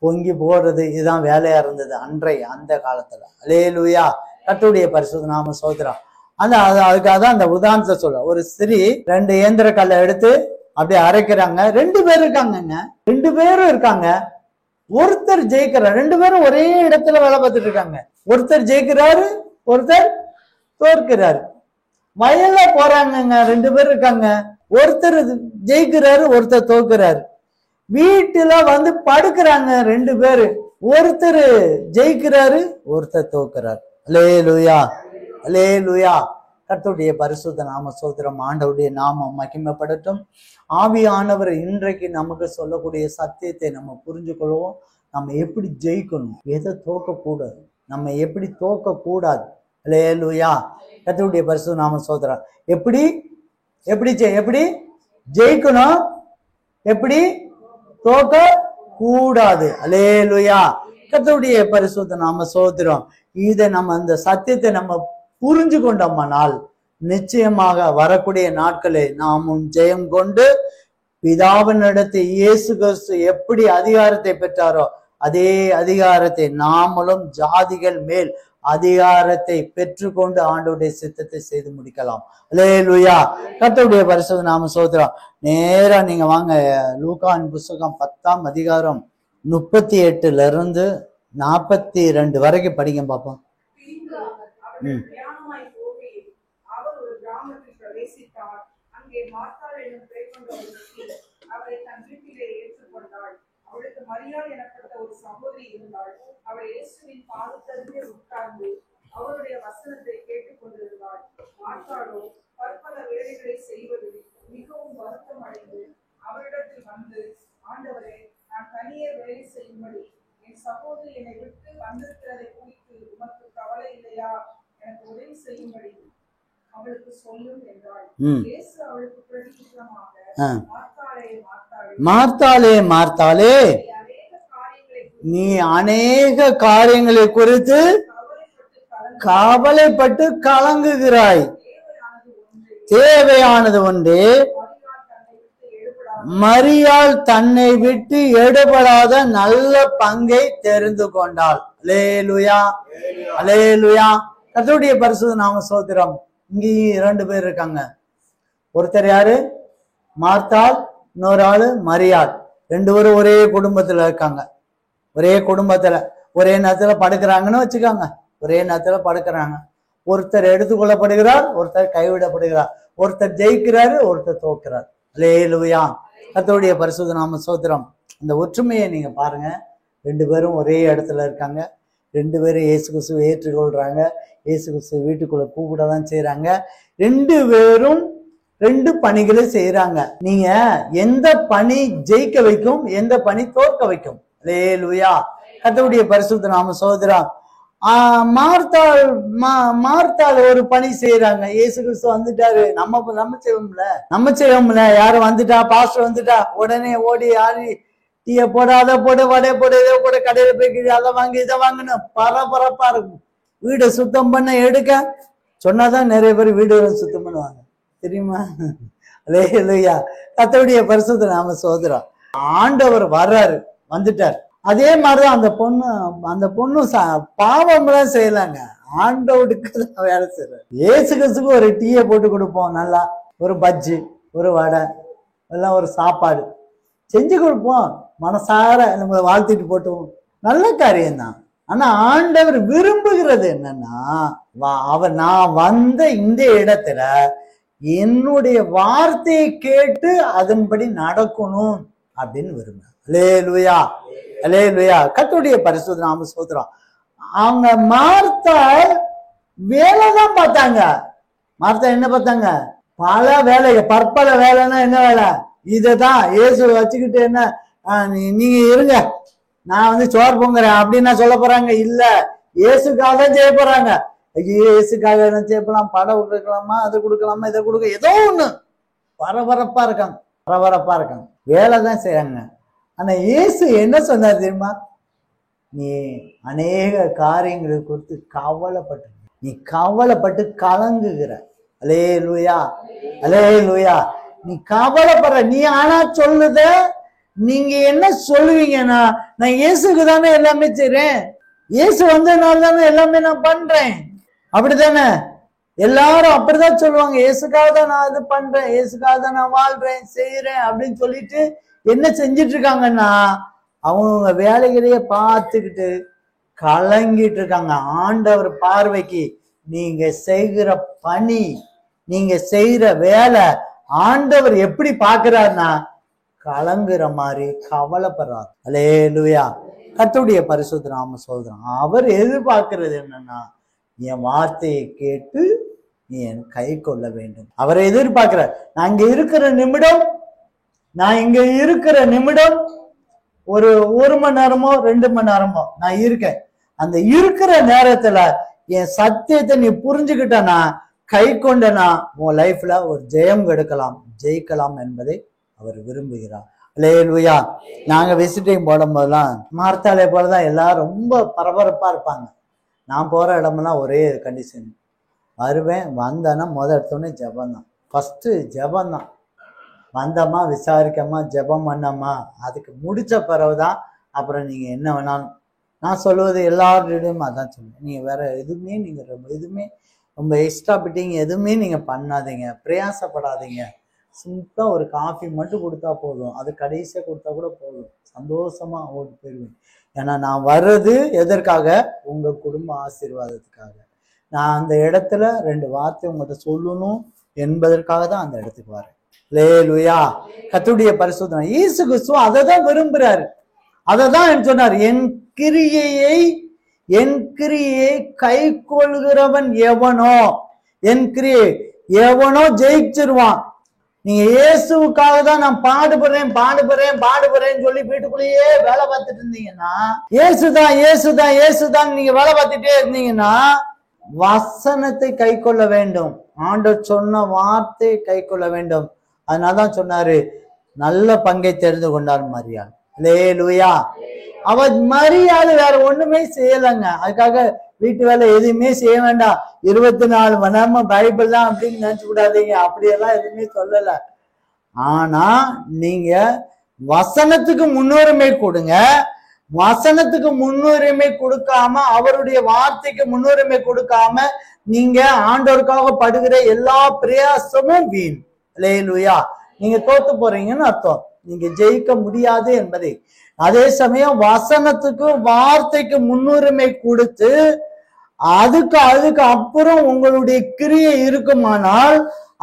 பொங்கி போடுறது, இதுதான் வேலையா இருந்தது அந்த காலத்துல. அல்லேலூயா. கர்த்தருடைய பரிசுத்த நாம ஸ்தோத்திரம். அதுக்காக தான் அந்த உதாரணத்தை சொல்ல, ஒரு ஸ்திரீ 2 இயந்திர கல்லை எடுத்து அப்படியே அரைக்கிறாங்க. 2 பேர் இருக்காங்கங்க, 2 பேரும் இருக்காங்க. ஒருத்தர் ஜெயிக்கிறார், 2 பேரும் ஒரே இடத்துல வேலை பார்த்துட்டு இருக்காங்க. ஒருத்தர் ஜெயிக்கிறாரு, ஒருத்தர் தோற்கிறாரு. வயல்ல போறாங்கங்க, 2 பேர் இருக்காங்க. ஒருத்தர் ஜெயிக்கிறாரு, ஒருத்தர் தோக்குறாரு. வீட்டுல வந்து படுக்கிறாங்க 2 பேரு, ஒருத்தர் ஜெயிக்கிறாரு, ஒருத்தர் தோக்குறாரு. அல்லேலூயா. அல்லேலூயா. கர்த்தருடைய பரிசுத்த நாம ஸ்தோத்திரம். ஆண்டவருடைய நாமம் மகிமைப்படட்டும். ஆவியானவர் இன்றைக்கு நமக்கு சொல்லக்கூடிய சத்தியத்தை நம்ம புரிஞ்சு கொள்வோம். நம்ம எப்படி ஜெயிக்கணும், எதை தோக்கக்கூடாது, நம்ம எப்படி தோக்கக்கூடாது. அல்லேலூயா. கர்த்தருடைய பரிசுத்த நாம ஸ்தோத்திரம். எப்படி ஜெயிக்கணும், எப்படி தோக்க கூடாது. அல்லேலூயா. கர்த்தருடைய பரிசுத்த நாம ஸ்தோத்திரம். இதை நம்ம அந்த சத்தியத்தை நம்ம புரிஞ்சு கொண்டோமானால் நிச்சயமாக வரக்கூடிய நாட்களை நாமும் ஜெயம் கொண்டு பிதாவினிடத்தை இயேசு கிறிஸ்து எப்படி அதிகாரத்தை பெற்றாரோ அதே அதிகாரத்தை நாமளும் ஜாதிகள் மேல் அதிகாரத்தை பெற்றுக்கொண்டு ஆண்டவருடைய சித்தத்தை செய்து முடிக்கலாம். அல்லேலூயா. கர்த்தருடைய பரிசுத்த நாம ஸ்தோத்திரம். நேரா நீங்க வாங்க, லூக்காவின் புத்தகம் 10ஆம் அதிகாரம் 38 42 வரைக்கும் படிங்க பாப்போம். மரியாள் எனப்பட்ட ஒரு சகோதரி இருந்தாள். அவள் இயேசுவின் பாதத்தருகே உட்கார்ந்து அவருடைய வசனத்தை கேட்டுக் கொண்டிருந்தாள். மார்த்தாளோ பற்பல வேலைகளை செய்வதில் மிகவும் வருத்தம் அடைந்து அவரிடத்தில் வந்து, ஆண்டவரே, நான் தனியே வேலை செய்யும்படி என் சகோதரி என்னை விட்டு வந்திருக்கிறதை குறித்து உமக்கு கவலை இல்லையா? எனக்கு உதவி செய்யும்படி அவளுக்கு சொல்லும் என்றாள். இயேசு அவளுக்கு பிரதியுத்தரமாக, மார்த்தாளே, மார்த்தாளே, நீ அநேக காரியங்களை குறித்து கவலைப்பட்டு கலங்குகிறாய். தேவையானது ஒன்றே. மரியாள் தன்னை விட்டு எடுபடாத நல்ல பங்கை தெரிந்து கொண்டாள். அல்லேலூயா, அல்லேலூயா. கர்த்தருடைய பரிசுத்த நாம ஸ்தோத்திரம். இங்கேயும் 2 பேர் இருக்காங்க. ஒருத்தர் யாரு? மார்த்தாள், இன்னொரு ஆளு மரியாள். 2 பேரும் ஒரே குடும்பத்துல இருக்காங்க. ஒரே குடும்பத்துல ஒரே நேரத்துல படுக்கிறாங்கன்னு வச்சுக்காங்க. ஒரே நேரத்துல படுக்கிறாங்க. ஒருத்தர் எடுத்துக்கொள்ளப்படுகிறார், ஒருத்தர் கைவிடப்படுகிறார். ஒருத்தர் ஜெயிக்கிறாரு, ஒருத்தர் தோக்கிறார். அல்லேலூயா. கர்த்தருடைய பரிசுத்த நாம ஸ்தோத்திரம். இந்த ஒற்றுமையை நீங்க பாருங்க. 2 பேரும் ஒரே இடத்துல இருக்காங்க. 2 பேரும் இயேசு கிறிஸ்துவை ஏற்றுக்கொள்றாங்க. இயேசு கிறிஸ்துவ வீட்டுக்குள்ள கூப்பிடதான் செய்யறாங்க. 2 பேரும் 2 பணிகளை செய்யறாங்க. நீங்க எந்த பணி ஜெயிக்க வைக்கும், எந்த பணி தோற்க வைக்கும்? அல்லேலூயா. கர்த்தருடைய பரிசுத்த நாம ஸ்தோத்திரம். மார்த்தாள் ஒரு பணி செய்யறாங்க. இயேசு கிறிஸ்து வந்துட்டாரு, நம்ம செய்வோம்ல. யாரும் வந்துட்டா, பாஸ்டர் வந்துட்டா, உடனே ஓடி ஆடி டீய போட, அதை போட, வடை போட, இதை போட, கடையில போய் அதை வாங்கி இதை வாங்கணும், பரபரப்பா இருக்கும். வீடை சுத்தம் பண்ண எடுக்க சொன்னாதான் நிறைய பேர் வீடு சுத்தம் பண்ணுவாங்க, தெரியுமா? அல்லேலூயா. கர்த்தருடைய பரிசுத்த நாம ஸ்தோத்திரம். ஆண்டவர் வர்றாரு, வந்துட்டார். அதே மாதிரிதான் அந்த பொண்ணு பாவம்லாம் செய்யலாங்க. ஆண்டவருக்கு வேலை செய்யறாரு. இயேசு கிறிஸ்துக்கு ஒரு டீயை போட்டு கொடுப்போம், நல்லா ஒரு பஜ்ஜி, ஒரு வடை, எல்லாம் ஒரு சாப்பாடு செஞ்சு கொடுப்போம். மனசார நம்மளை வாழ்த்திட்டு போட்டோம், நல்ல காரியம்தான். ஆனா ஆண்டவர் விரும்புகிறது என்னன்னா, நான் வந்த இந்த இடத்துல என்னுடைய வார்த்தையை கேட்டு அதன்படி நடக்கணும் அப்படின்னு விரும்புறேன். அல்லேலூயா, அல்லேலூயா. கர்த்தருடைய பரிசுத்த நாம ஸ்தோத்திரம். அவங்க மார்த்தா வேலைதான் பார்த்தாங்க. மார்த்தா என்ன பார்த்தாங்க? பல வேலைகள், பற்பல வேலைன்னா என்ன வேலை? இததான் இயேசு வச்சுக்கிட்டு என்ன, நீங்க இருங்க, நான் வந்து சோறு பொங்குறேன் அப்படின்னா சொல்ல போறாங்க? இல்ல, இயேசுக்காக தான் செய்ய போறாங்க. இயேசுக்காக என்ன செய்யலாம்? படம் கொடுக்கலாமா, அது கொடுக்கலாமா, இதை கொடுக்க, ஏதோ ஒண்ணு பரபரப்பா இருக்காங்க, பரபரப்பா இருக்காங்க, வேலை தான் செய்யறாங்க. ஆனா இயேசு என்ன சொன்னார் தெரியுமா? நீ அநேக காரியங்களை குறித்து கவலைப்பட்டு, நீ கவலைப்பட்டு கலங்குகிற. அல்லேலூயா, அல்லேலூயா. நீ கவலைப்படுற. நீ ஆனா சொல்லுத, நீங்க என்ன சொல்லுவீங்கன்னா, நான் இயேசுக்கு தானே எல்லாமே செய்றேன், இயேசு வந்ததுனால தானே எல்லாமே நான் பண்றேன், அப்படித்தானே? எல்லாரும் அப்படிதான் சொல்லுவாங்க. இயேசுக்காக தான் நான் இது பண்றேன், இயேசுக்காக தான் நான் வாழ்றேன், செய்யறேன் அப்படின்னு சொல்லிட்டு என்ன செஞ்சிட்டு இருக்காங்கன்னா, அவங்க வேலைகளையே பார்த்துக்கிட்டு கலங்கிட்டு இருக்காங்க. ஆண்டவர் பார்வைக்கு நீங்க செய்கிற பணி, நீங்க செய்யற வேலை ஆண்டவர் எப்படி பாக்குறாருன்னா, கலங்குற மாதிரி, கவலைப்படுறார். அல்லேலூயா. கர்த்தருடைய பரிசுத்த நாம சொல்றோம். அவர் எதிர்பார்க்கிறது என்னன்னா, என் வார்த்தையை கேட்டு நீ என் கை கொள்ள வேண்டும். அவரை எதிர்பார்க்கிறார். நான் இங்க இருக்கிற நிமிடம் ஒரு 1 மணி நேரமோ 2 மணி நேரமோ நான் இருக்கேன். அந்த இருக்கிற நேரத்துல என் சத்தியத்தை நீ புரிஞ்சுக்கிட்டனா, கை கொண்டனா, உன் லைஃப்ல ஒரு ஜெயம் எடுக்கலாம், ஜெயிக்கலாம் என்பதை அவர் விரும்புகிறார். அல்லேலூயா. நாங்க விசிட்டிங் போடும் போதெல்லாம் மார்த்தாளை போலதான் எல்லாரும் ரொம்ப பரபரப்பா இருப்பாங்க. நான் போற இடமெல்லாம் ஒரே கண்டிஷன், வருவேன், வந்தேன்னா எடுத்தோடனே ஜபம்தான், ஃபர்ஸ்ட் ஜபம்தான். வந்தோமா, விசாரிக்கமா, ஜபம் பண்ணோமா, அதுக்கு முடிச்ச பிறகுதான் அப்புறம் நீங்க என்ன வேணாலும். நான் சொல்லுவது எல்லாருடையும் அதான் சொல்லுவேன். நீங்க வேற எதுவுமே ரொம்ப எக்ஸ்ட்ரா பிட்டிங் எதுவுமே நீங்க பண்ணாதீங்க, பிரயாசப்படாதீங்க. சிம்பிளா ஒரு காஃபி மட்டும் கொடுத்தா போதும், அது கடைசியா கொடுத்தா கூட போதும், சந்தோஷமா ஓட்டு போயிடுவேன். ஏன்னா நான் வர்றது எதற்காக? உங்க குடும்ப ஆசீர்வாதத்துக்காக. நான் அந்த இடத்துல 2 வார்த்தை உங்கள்கிட்ட சொல்லணும் என்பதற்காக தான் அந்த இடத்துக்கு வரேன். அல்லேலூயா. கர்த்தருடைய பரிசுத்தம். இயேசு கிறிஸ்து அதை தான் விரும்புறாரு. அததான் சொன்னார், என் கிரியையை கை கொள்கிறவன் எவனோ, என் கிரியை எவனோ ஜெயிச்சிருவான். நீங்க இயேசுவுக்காக தான் நான் பாடுபடுறேன்னு சொல்லி வீட்டுக்குள்ளேயே வேலை பார்த்துட்டு இருந்தீங்கன்னா, இயேசுதான் நீங்க வேலை பார்த்துட்டே இருந்தீங்கன்னா, வசனத்தை கை கொள்ள வேண்டும். ஆண்டவர் சொன்ன வார்த்தை கை கொள்ள வேண்டும். அதனாலதான் சொன்னாரு, நல்ல பங்கை தெரிந்து கொண்டார் மரியாள். அல்லேலூயா. அவ மரியாதை வேற ஒண்ணுமே செய்யலைங்க. அதுக்காக வீட்டு வேலை எதுவுமே செய்ய வேண்டாம், 24 மணி நேரமும் பைபிள் தான் அப்படின்னு நினைச்சு கூடாதீங்க. அப்படியெல்லாம் எதுவுமே சொல்லல. ஆனா நீங்க வசனத்துக்கு முன்னுரிமை கொடுங்க. வசனத்துக்கு முன்னுரிமை கொடுக்காம, அவருடைய வார்த்தைக்கு முன்னுரிமை கொடுக்காம நீங்க ஆண்டவருக்காக படுகிற எல்லா பிரயாசமும் வீண். அல்லேலூயா. நீங்க தோத்து போறீங்கன்னு அர்த்தம், நீங்க ஜெயிக்க முடியாது என்பதை. அதே சமயம் வசனத்துக்கு வார்த்தைக்கு முன்னுரிமை கொடுத்து அதுக்கு அப்புறம் உங்களுடைய கிரியை இருக்குமானால்,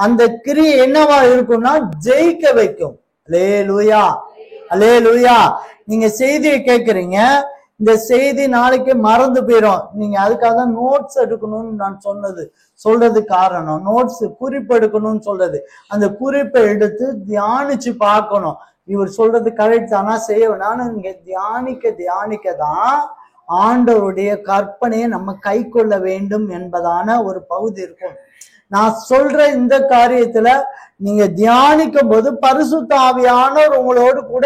அந்த கிரியை என்னவா இருக்கும்னா ஜெயிக்க வைக்கும். அல்லேலூயா, அல்லேலூயா. நீங்க செய்தியை கேட்கறீங்க, இந்த செய்தி நாளைக்கு மறந்து போயிடும். நீங்க அதுக்காக நோட்ஸ் எடுக்கணும்னு நான் சொல்றது காரணம். நோட்ஸ் குறிப்பு எடுக்கணும்னு சொல்றது. அந்த குறிப்பை எடுத்து தியானிச்சு பார்க்கணும், இவர் சொல்றது கரெக்ட் தானா, செய்யணும். இங்க தியானிக்க தான் ஆண்டவருடைய கற்பனையை நம்ம கை கொள்ள வேண்டும் என்பதான ஒரு பகுதி இருக்கும். நான் சொல்ற இந்த காரியத்துல நீங்க தியானிக்கும் போது பரிசுத்த ஆவியானவர் உங்களோடு கூட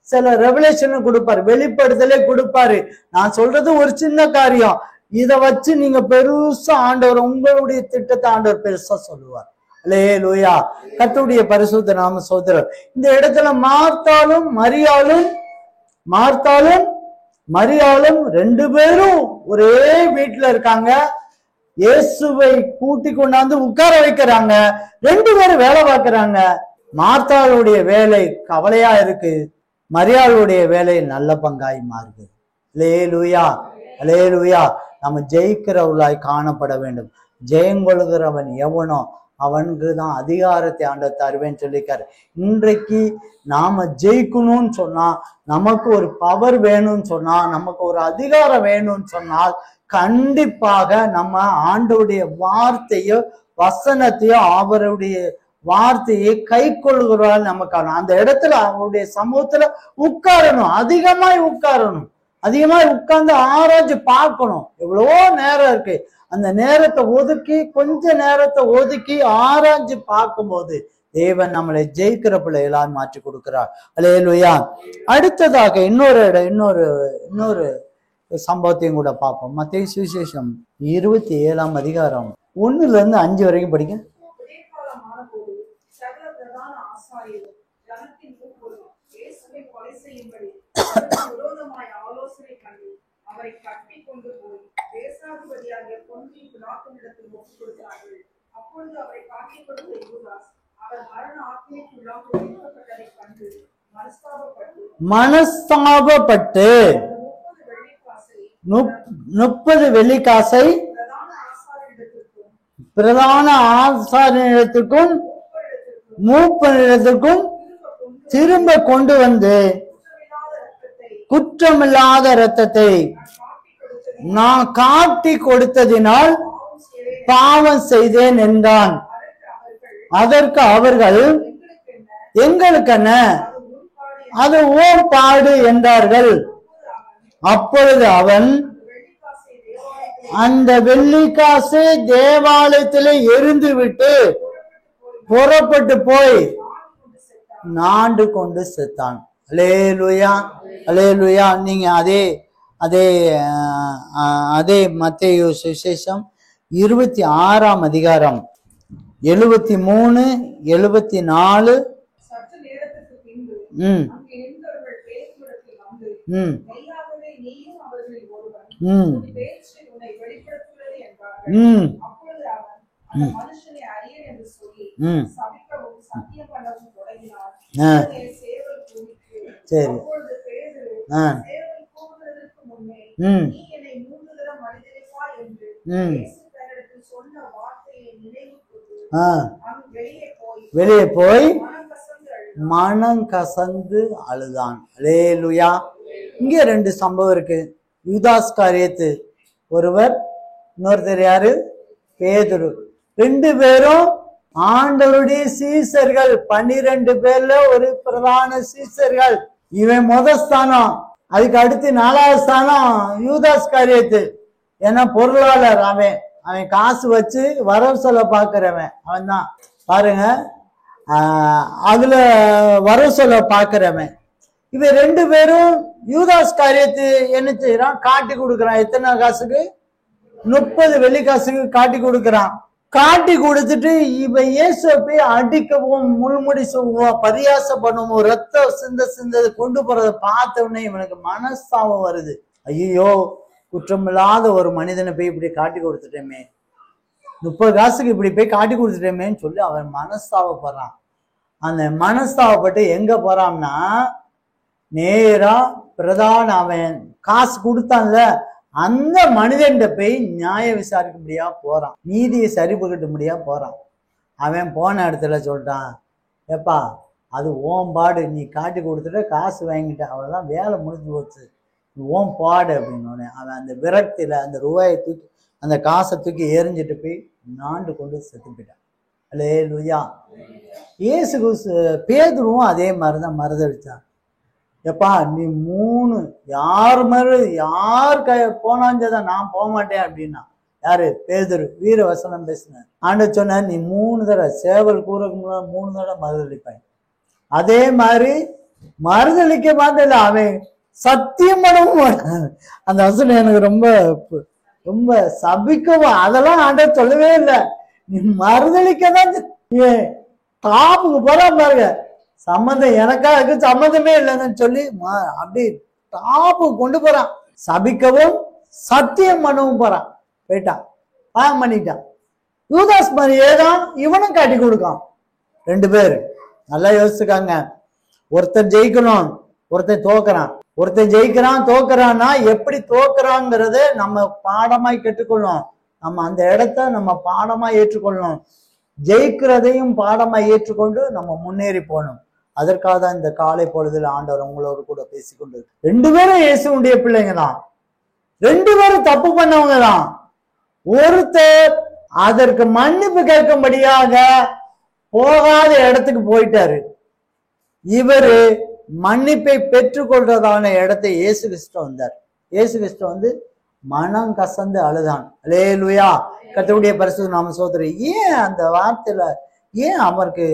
சில ரெவலேஷன் கொடுப்பாரு, வெளிப்படுத்தலே கொடுப்பாரு. நான் சொல்றது ஒரு சின்ன காரியம், இத வச்சு நீங்க பெருசா ஆண்டவர் உங்களுடைய திட்டத்தை ஆண்டவர் பெருசா சொல்லுவார். அல்லேலூயா. கர்த்தருடைய பரிசுத்த நாம சோதரர். இந்த இடத்துல மரியாளும் ரெண்டு பேரும் ஒரே வீட்டுல இருக்காங்க. இயேசுவை கூட்டி கொண்டாந்து உட்கார வைக்கிறாங்க. ரெண்டு பேரும் வேலை பார்க்கறாங்க. மார்த்தாளுடைய வேலை கவலையா இருக்கு, மரியாளுடைய வேலை நல்ல பங்காய் மாறுது. அல்லேலூயா, அல்லேலூயா. நம்ம ஜெயிக்கிறவர்களாய் காணப்பட வேண்டும். ஜெயங்கொள்கிறவன் எவனோ அவனுக்கு தான் அதிகாரத்தை ஆண்டவர் தருவேன்னு சொல்லிக்காரு. இன்றைக்கு நாம ஜெயிக்கணும்னு சொன்னா, நமக்கு ஒரு பவர் வேணும்னு சொன்னா, நமக்கு ஒரு அதிகாரம் வேணும்னு சொன்னால், கண்டிப்பாக நம்ம ஆண்டவருடைய வார்த்தையோ வசனத்தையோ அவருடைய வார்த்தையை கை கொள்கிறாள் நமக்கான அந்த இடத்துல அவருடைய சமூகத்துல உட்காரணும். அதிகமாய் உட்கார்ந்து ஆராய்ச்சி பார்க்கணும். எவ்வளவோ நேரம் இருக்கு, அந்த நேரத்தை ஒதுக்கி கொஞ்ச நேரத்தை ஒதுக்கி ஆராய்ச்சி பார்க்கும்போது தேவன் நம்மளை ஜெயிக்கிற பிள்ளைகளால் மாற்றி கொடுக்கிறார். அல்லேலூயா. அடுத்ததாக இன்னொரு சம்பவத்தையும் கூட பார்ப்போம். மத்தேயு சுவிசேஷம் 27ஆம் அதிகாரம் 1-5 வரைக்கும் படிக்க. அவரை கட்டி கொண்டு போய் தேசாதிபதியாகிய பொன்னியின் பிலாத்தினிடத்தில் ஒப்புக் கொடுத்தார்கள். அப்பொழுது அவரை காட்டிக் கொடுத்த யூதாஸ் அவர் மரண ஆக்கினைக்குள்ளாக ஒதுக்கப்பட்டதைக் கண்டு மனஸ்தாபப்பட்டு 30 வெள்ளிக்காசை பிரதான ஆசாரியனிடத்துக்கும் மூப்பனிடத்துக்கும் திரும்ப கொண்டு வந்து, குற்றமில்லாத இரத்தத்தை நான் காட்டி கொடுத்ததினால் பாவம் செய்தேன் என்றான். அதற்கு அவர்கள், எங்களுக்கென்ன, அது ஓர் பாடு என்றார்கள். அப்பொழுது அவன் அந்த வெள்ளிக்காசை தேவாலயத்திலே எரிந்து விட்டு புறப்பட்டு போய் நாண்டு கொண்டு செத்தான். அல்லேலூயா, அல்லேலூயா. நீங்க அதே மத்தேயு சுவிசேஷம் 26ஆம் அதிகாரம் 73, 74. சரி. வெளியே போய் மனம் கசந்து அழுதான். அல்லேலூயா, இங்க 2 சம்பவம் இருக்கு. யூதாஸ் காரியத்து ஒருவர், இன்னொருத்தர் யாரு? பேதுரு. 2 பேரும் ஆண்டவருடைய சீசர்கள். 12 பேர்ல ஒரு பிரதான சீசர்கள். இவன் ஸ்தானம். அதுக்கு அடுத்து 4வது ஸ்தானம் யூதாஸ் காரியத்து. ஏன்னா பொருளாளர். அவன் காசு வச்சு வரவு சொல்ல பாக்குறவன் அவன் தான். பாருங்க, அதுல வரவு சொல்ல பாக்குறவன். இவன் 2 பேரும் யூதாஸ் காரியத்து என்ன செய்யறான்? காட்டி கொடுக்கறான். எத்தனை காசுக்கு? 30 வெள்ளி காசுக்கு காட்டி கொடுக்கறான். காட்டி கொடுத்துட்டு இவன் இயேசுவை போய் அடிக்கவும், முள்முடி சொல்லுவோம், பரியாசம் பண்ணுவோம், ரத்தம் சிந்த கொண்டு போறதை பார்த்த உடனே இவனுக்கு மனஸ்தாபம் வருது. ஐயோ, குற்றமில்லாத ஒரு மனிதனை போய் இப்படி காட்டி கொடுத்துட்டேமே, 30 காசுக்கு இப்படி போய் காட்டி கொடுத்துட்டேமேன்னு சொல்லி அவன் மனஸ்தாபப்படுறான். அந்த மனஸ்தாபப்பட்டு எங்க போறான்னா, நேரா பிரதான அவன் காசு கொடுத்தான்ல அந்த மனிதன் போய் நியாய விசாரிக்க முடியா போறான், நீதியை சரிபட்டு முடியா போறான். அவன் போன இடத்துல சொல்லிட்டான், ஏப்பா அது ஓம்பாடு, நீ காட்டி கொடுத்துட்ட, காசு வாங்கிட்ட, அவ்வளவுதான், வேலை முடிஞ்சு போச்சு, ஓம் பாடு அப்படின்னு. அவன் அந்த விரக்தியில அந்த ரூபாயை தூக்கி, அந்த காசை தூக்கி எரிஞ்சிட்டு போய் நாண்டு கொண்டு செத்து போயிட்டான். அல்லேலூயா. இயேசு பேதுருவும் அதே மாதிரிதான் மறுதளிச்சான். எப்பா நீ 3 யார் போனாஞ்சதான், நான் போக மாட்டேன் அப்படின்னா. யாரு? பேதுரு. வீர வசனம் பேசின ஆண்டு சொன்ன, நீ 3 தடவை சேவல் கூறக்கு முன்னாடி 3 தடவை மறுதளிப்பேன். அதே மாதிரி மறுதளிக்க மாட்டேன், அவன் சத்தியம் பண்ணவும் மாட்டான். அந்த வசனம் எனக்கு ரொம்ப ரொம்ப சபிக்கவும், அதெல்லாம் ஆண்டவர் சொல்லவே இல்லை. நீ மறுதளிக்கதான் டாப்புக்கு போறா பாருங்க, சம்மந்தம் எனக்கா இருக்கு, சம்மந்தமே இல்லைன்னு சொல்லி அப்படி டாப்புக்கு கொண்டு போறான். சபிக்கவும் சத்தியம் பண்ணவும் போறான். போயிட்டான், பாயம் பண்ணிட்டான். யூதாஸ் மாதிரியே தான் இவனும் காட்டி கொடுக்கான். 2 பேர் நல்லா யோசிச்சுக்காங்க. ஒருத்தர் ஜெயிக்கணும், ஒருத்தர் தோக்குறான். ஒருத்தர் ஜெயிக்கிறான் தோக்குறான்னா எப்படி தோக்குறாங்கிறத நம்ம பாடமாய் கற்றுக்கொள்ளணும். நம்ம அந்த இடத்த நம்ம பாடமாய் ஏற்றுக்கொள்ளணும். ஜெயிக்கிறதையும் பாடமாய் ஏற்றுக்கொண்டு நம்ம முன்னேறி போகணும். அதற்காக தான் இந்த காலை பொழுதுல ஆண்டவர் உங்களோடு கூட பேசிக்கொண்டு. 2 பேரும் இயேசுடைய பிள்ளைங்க தான், 2 பேரும் தப்பு பண்ணவங்க தான். ஒருத்தர் அதற்கு மன்னிப்பு கேட்கும்படியாக போகாத இடத்துக்கு போயிட்டாரு. இவரு மன்னிப்பை பெற்றுக்கொள்றதான இடத்தை இயேசு கிறிஸ்து வந்தார். இயேசு கிறிஸ்து வந்து மனம் கசந்து அழுதான். அல்லேலூயா. கர்த்தருடைய பரிசுத்த நாம சோதரி. ஏன் அந்த வார்த்தையில ஏன் அவருக்கு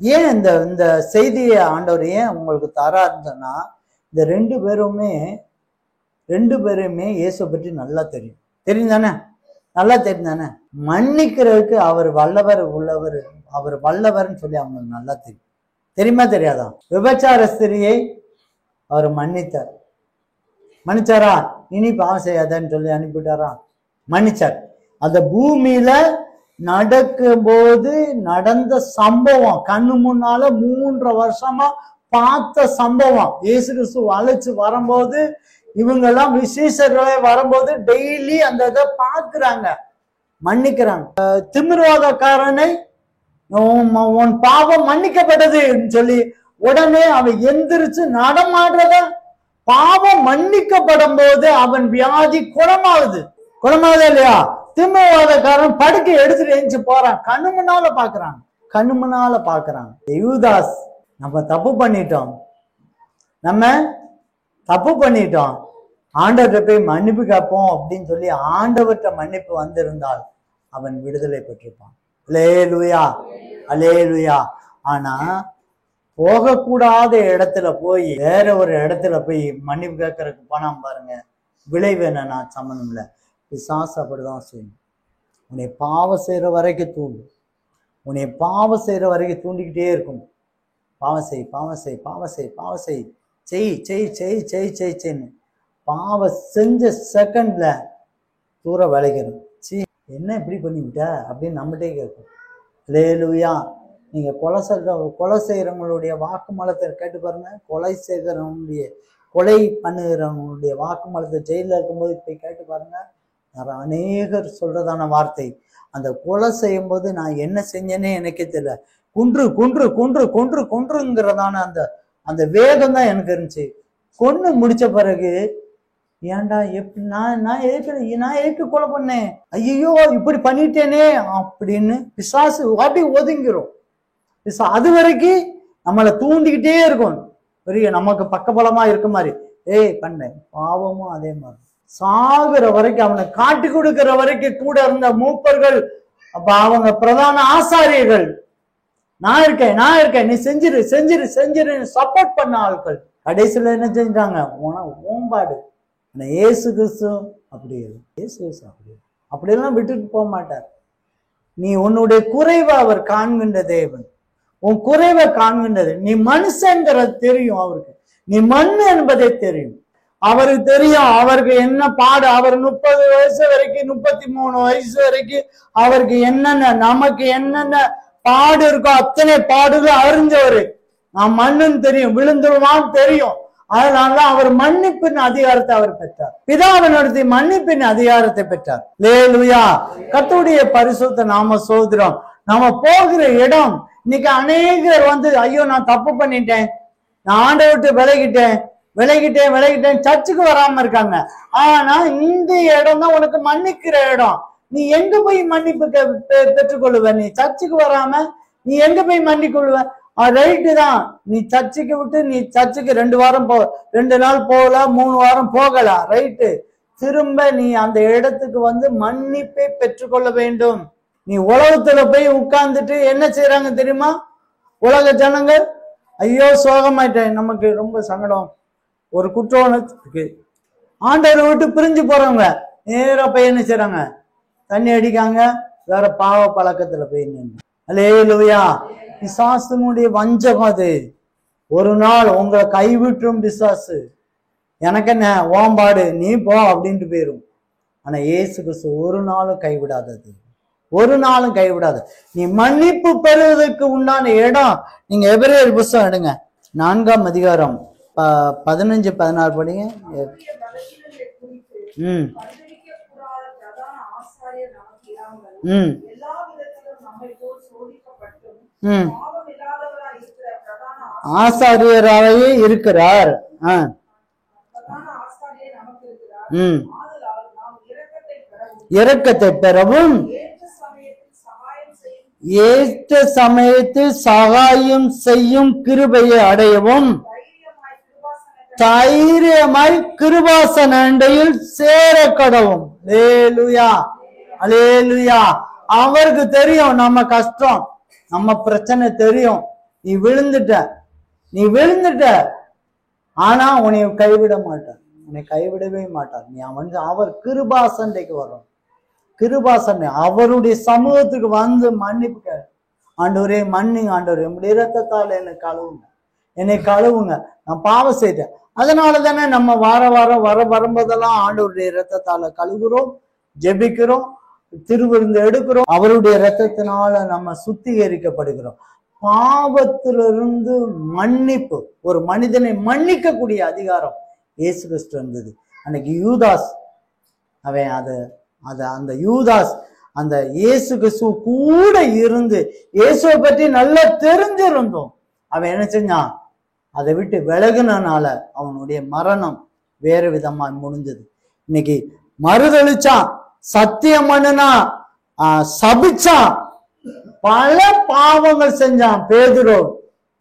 ஏன் இந்த செய்தியை ஆண்டவர் ஏன் உங்களுக்கு தராருன்னா, இந்த 2 பேருமே இயேசுவை பற்றி நல்லா தெரியும் தானே, நல்லா தெரியும் தானே. மன்னிக்கிறதுக்கு அவர் வல்லவர் உள்ளவர், அவர் வல்லவர்ன்னு சொல்லி அவங்களுக்கு நல்லா தெரியுமா தெரியாதா? விபச்சார ஸ்திரியை அவர் மன்னிச்சாரா? இனி பாவம் செய்யாதன்னு சொல்லி அனுப்பிட்டாரா? மன்னிச்சார். அந்த பூமியில நடக்கும்போது நடந்த சம்பவம், கண்ணு முன்னால 3 வருஷமா பார்த்த சம்பவம். இயேசு கிறிஸ்து அழைச்சு வரும்போது, இவங்கெல்லாம் விசேஷர்களே வரும்போது டெய்லி அந்த இதை பார்க்கிறாங்க, மன்னிக்கிறாங்க. திமிர்வாதக்காரனை உன் பாவம் மன்னிக்கப்பட்டது சொல்லி உடனே அவன் எந்திரிச்சு நடமாடுறத, பாவம் மன்னிக்கப்படும் போது அவன் வியாதி குணமாகுது இல்லையா? திமிர்வாதக்காரன் படுக்கை எடுத்துட்டு எழுந்து போறான், கண்ணு முன்னால பாக்குறாங்க. யூதாஸ், நம்ம தப்பு பண்ணிட்டோம், ஆண்டவர்கிட்ட போய் மன்னிப்பு கேட்போம் அப்படின்னு சொல்லி ஆண்டவர்கிட்ட மன்னிப்பு வந்திருந்தால் அவன் விடுதலை பெற்றிருப்பான். அல்லேலூயா, அல்லேலூயா. ஆனா போகக்கூடாத இடத்துல போய் வேற ஒரு இடத்துல போய் மன்னிப்பு கேட்கறதுக்கு போனாம் பாருங்க, விளைவு என்னன்னா சம்மந்தம் இல்லை. பிசாசு அப்படிதான் செய்யணும். உன்னை பாவம் செய்யற வரைக்கும் தூண்டிக்கிட்டே இருக்கும். பாவம் செய்ன்னு பாவம் செஞ்ச செகண்ட்ல தூர விளைக்கணும். என்ன இப்படி பண்ணிவிட்ட அப்படின்னு நம்மகிட்டே கேட்கும். அல்லேலூயா. நீங்க கொலை செய்யறவங்களுடைய வாக்குமூலத்தை கேட்டு பாருங்க. கொலை பண்ணுகிறவங்களுடைய வாக்குமூலத்தை ஜெயில இருக்கும்போது போய் கேட்டு பாருங்க. அநேகர் சொல்றதான வார்த்தை, அந்த கொலை செய்யும் போது நான் என்ன செஞ்சேனே எனக்கே தெரியல, கொன்றுங்கிறதான அந்த வேகம் தான் எனக்கு இருந்துச்சு. கொன்னு முடிச்ச பிறகு ஏன்டா எப்படி நான் எதுக்கு கொலை பண்ணேன், ஐயோ இப்படி பண்ணிட்டேனே அப்படின்னு பிசாசு அப்படி ஒதுங்கிறோம். அது வரைக்கும் நம்மளை தூண்டிக்கிட்டே இருக்கும், பெரிய நமக்கு பக்கபலமா இருக்க மாதிரி. பண்ண பாவமும் அதே மாதிரி சாகுற வரைக்கும், அவனை காட்டி கொடுக்கிற வரைக்கும் கூட இருந்த மூப்பர்கள், அப்ப அவங்க பிரதான ஆசாரியர்கள், நான் இருக்கேன் நீ செஞ்சிரு சப்போர்ட் பண்ண ஆட்கள். கடைசியில என்ன செஞ்சாங்க, ஓம்பாடு. இயேசு கிறிஸ்து அப்படி அப்படியெல்லாம் விட்டுட்டு போக மாட்டார். நீ உன்னுடைய குறைவை அவர் காண்கின்ற தேவன், உன் குறைவை காண்கின்றது. நீ மனுஷங்கிறது தெரியும் அவருக்கு, நீ மண் என்பதே தெரியும் அவருக்கு தெரியும். அவருக்கு என்ன பாடு, அவர் 30 வயசு வரைக்கும் 33 வயசு வரைக்கும் அவருக்கு என்னென்ன, நமக்கு என்னென்ன பாடு இருக்கோ அத்தனை பாடுகள் அறிஞ்சவரு. நான் மண்ணுன்னு தெரியும், விழுந்துருவான்னு தெரியும். அதனாலதான் அவர் மன்னிப்பின் அதிகாரத்தை அவர் பெற்றார், பிதாவினுடைய மன்னிப்பின் அதிகாரத்தை பெற்றார். அல்லேலூயா. கர்த்தருடைய பரிசுத்த நாம சோதரம். நாம போகிற இடம் இன்னைக்கு அநேகர் ஐயோ நான் தப்பு பண்ணிட்டேன், நான் ஆண்டை விட்டு விலகிட்டேன் சர்ச்சுக்கு வராம இருக்காங்க. ஆனா இந்த இடம் தான் உனக்கு மன்னிக்கிற இடம். நீ எங்க போய் மன்னிப்பு பெற்றுக்கொள்ளுவ? நீ சர்ச்சுக்கு வராம நீ எங்க போய் மன்னிக்கொள்ளுவ? ரைட்டு தான், நீ சர்ச்சுக்கு விட்டு நீ சர்ச்சுக்கு 2 வாரம் 2 நாள் போகலாம், 3 வாரம் போகலாம், ரைட்டு. திரும்ப நீ அந்த இடத்துக்கு மன்னிப்பை பெற்றுக்கொள்ள வேண்டும். நீ உலகத்துல போய் உட்கார்ந்துட்டு என்ன செய்யறாங்க தெரியுமா? உலக ஜனங்கள் ஐயோ சோகமாயிட்டேன், நமக்கு ரொம்ப சங்கடம், ஒரு குற்றவாளிக்கு ஆண்டவரை விட்டு பிரிஞ்சு போறவங்க நேரா போய் என்ன செய்யறாங்க, தண்ணி அடிக்காங்க, வேற பாவ பழக்கத்துல போய் நின்று. அல்லேலூயா. பிசாசுனுடைய வஞ்சகம் அது. ஒரு நாள் உங்களை கைவிட்டும் பிசாசு. எனக்கு என்ன ஓம்பாடு, நீ போ அப்படின்ட்டு போயிரும். ஆனா இயேசு கிறிஸ்து ஒரு நாளும் கைவிடாதது, ஒரு நாளும் கைவிடாது. நீ மன்னிப்பு பெறுவதற்கு உண்டான இடம். நீங்க எபிரேயர் புத்தகம் எடுங்க, 4ஆம் அதிகாரம் 15-16 படிங்க. ஆசாரியராகவே இருக்கிறார். இரக்கத்தை பெறவும் ஏற்ற சமயத்தில் சகாயம் செய்யும் கிருபையை அடையவும் தைரியமாய் கிருபாசன அண்டையில் சேர கடவும். அல்லேலூயா, அல்லேலூயா. அவருக்கு தெரியும் நம்ம கஷ்டம், நம்ம பிரச்சனை தெரியும். நீ விழுந்துட்ட, ஆனா உன்னை கைவிட மாட்டார், உன்னை கைவிடவே மாட்டார். நீ அவர் கிருபாசண்டைக்கு வரும், கிருபாசண்டை அவருடைய சமூகத்துக்கு மன்னிப்பு. ஆண்டவரே மன்னிங்க, ஆண்டவரே உங்களுடைய இரத்தத்தால் என்னை கழுவுங்க, நான் பாவம் செய்தேன். அதனால தானே நம்ம வரும்போதெல்லாம் ஆண்டவருடைய இரத்தத்தால கழுவுறோம், ஜெபிக்கிறோம், திருவிருந்து எடுக்கிறோம். அவருடைய இரத்தத்தினால நம்ம சுத்திகரிக்கப்படுகிறோம். பாவத்திலிருந்து மன்னிப்பு, ஒரு மனிதனை மன்னிக்கக்கூடிய அதிகாரம் இயேசு கிறிஸ்து இருந்தது. அன்னைக்கு யூதாஸ் அவன் அந்த யூதாஸ் அந்த இயேசு கிறிஸ்து கூட இருந்து இயேசுவை பற்றி நல்லா தெரிஞ்சிருந்தோம். அவன் என்ன செஞ்சான், அதை விட்டு விலகுனால அவனுடைய மரணம் வேறு விதமா முடிஞ்சது. இன்னைக்கு மறுதளிச்சான், சத்தியம் பண்ணுனா, சபிச்சான், பல பாவங்கள் செஞ்சான். பேதுரு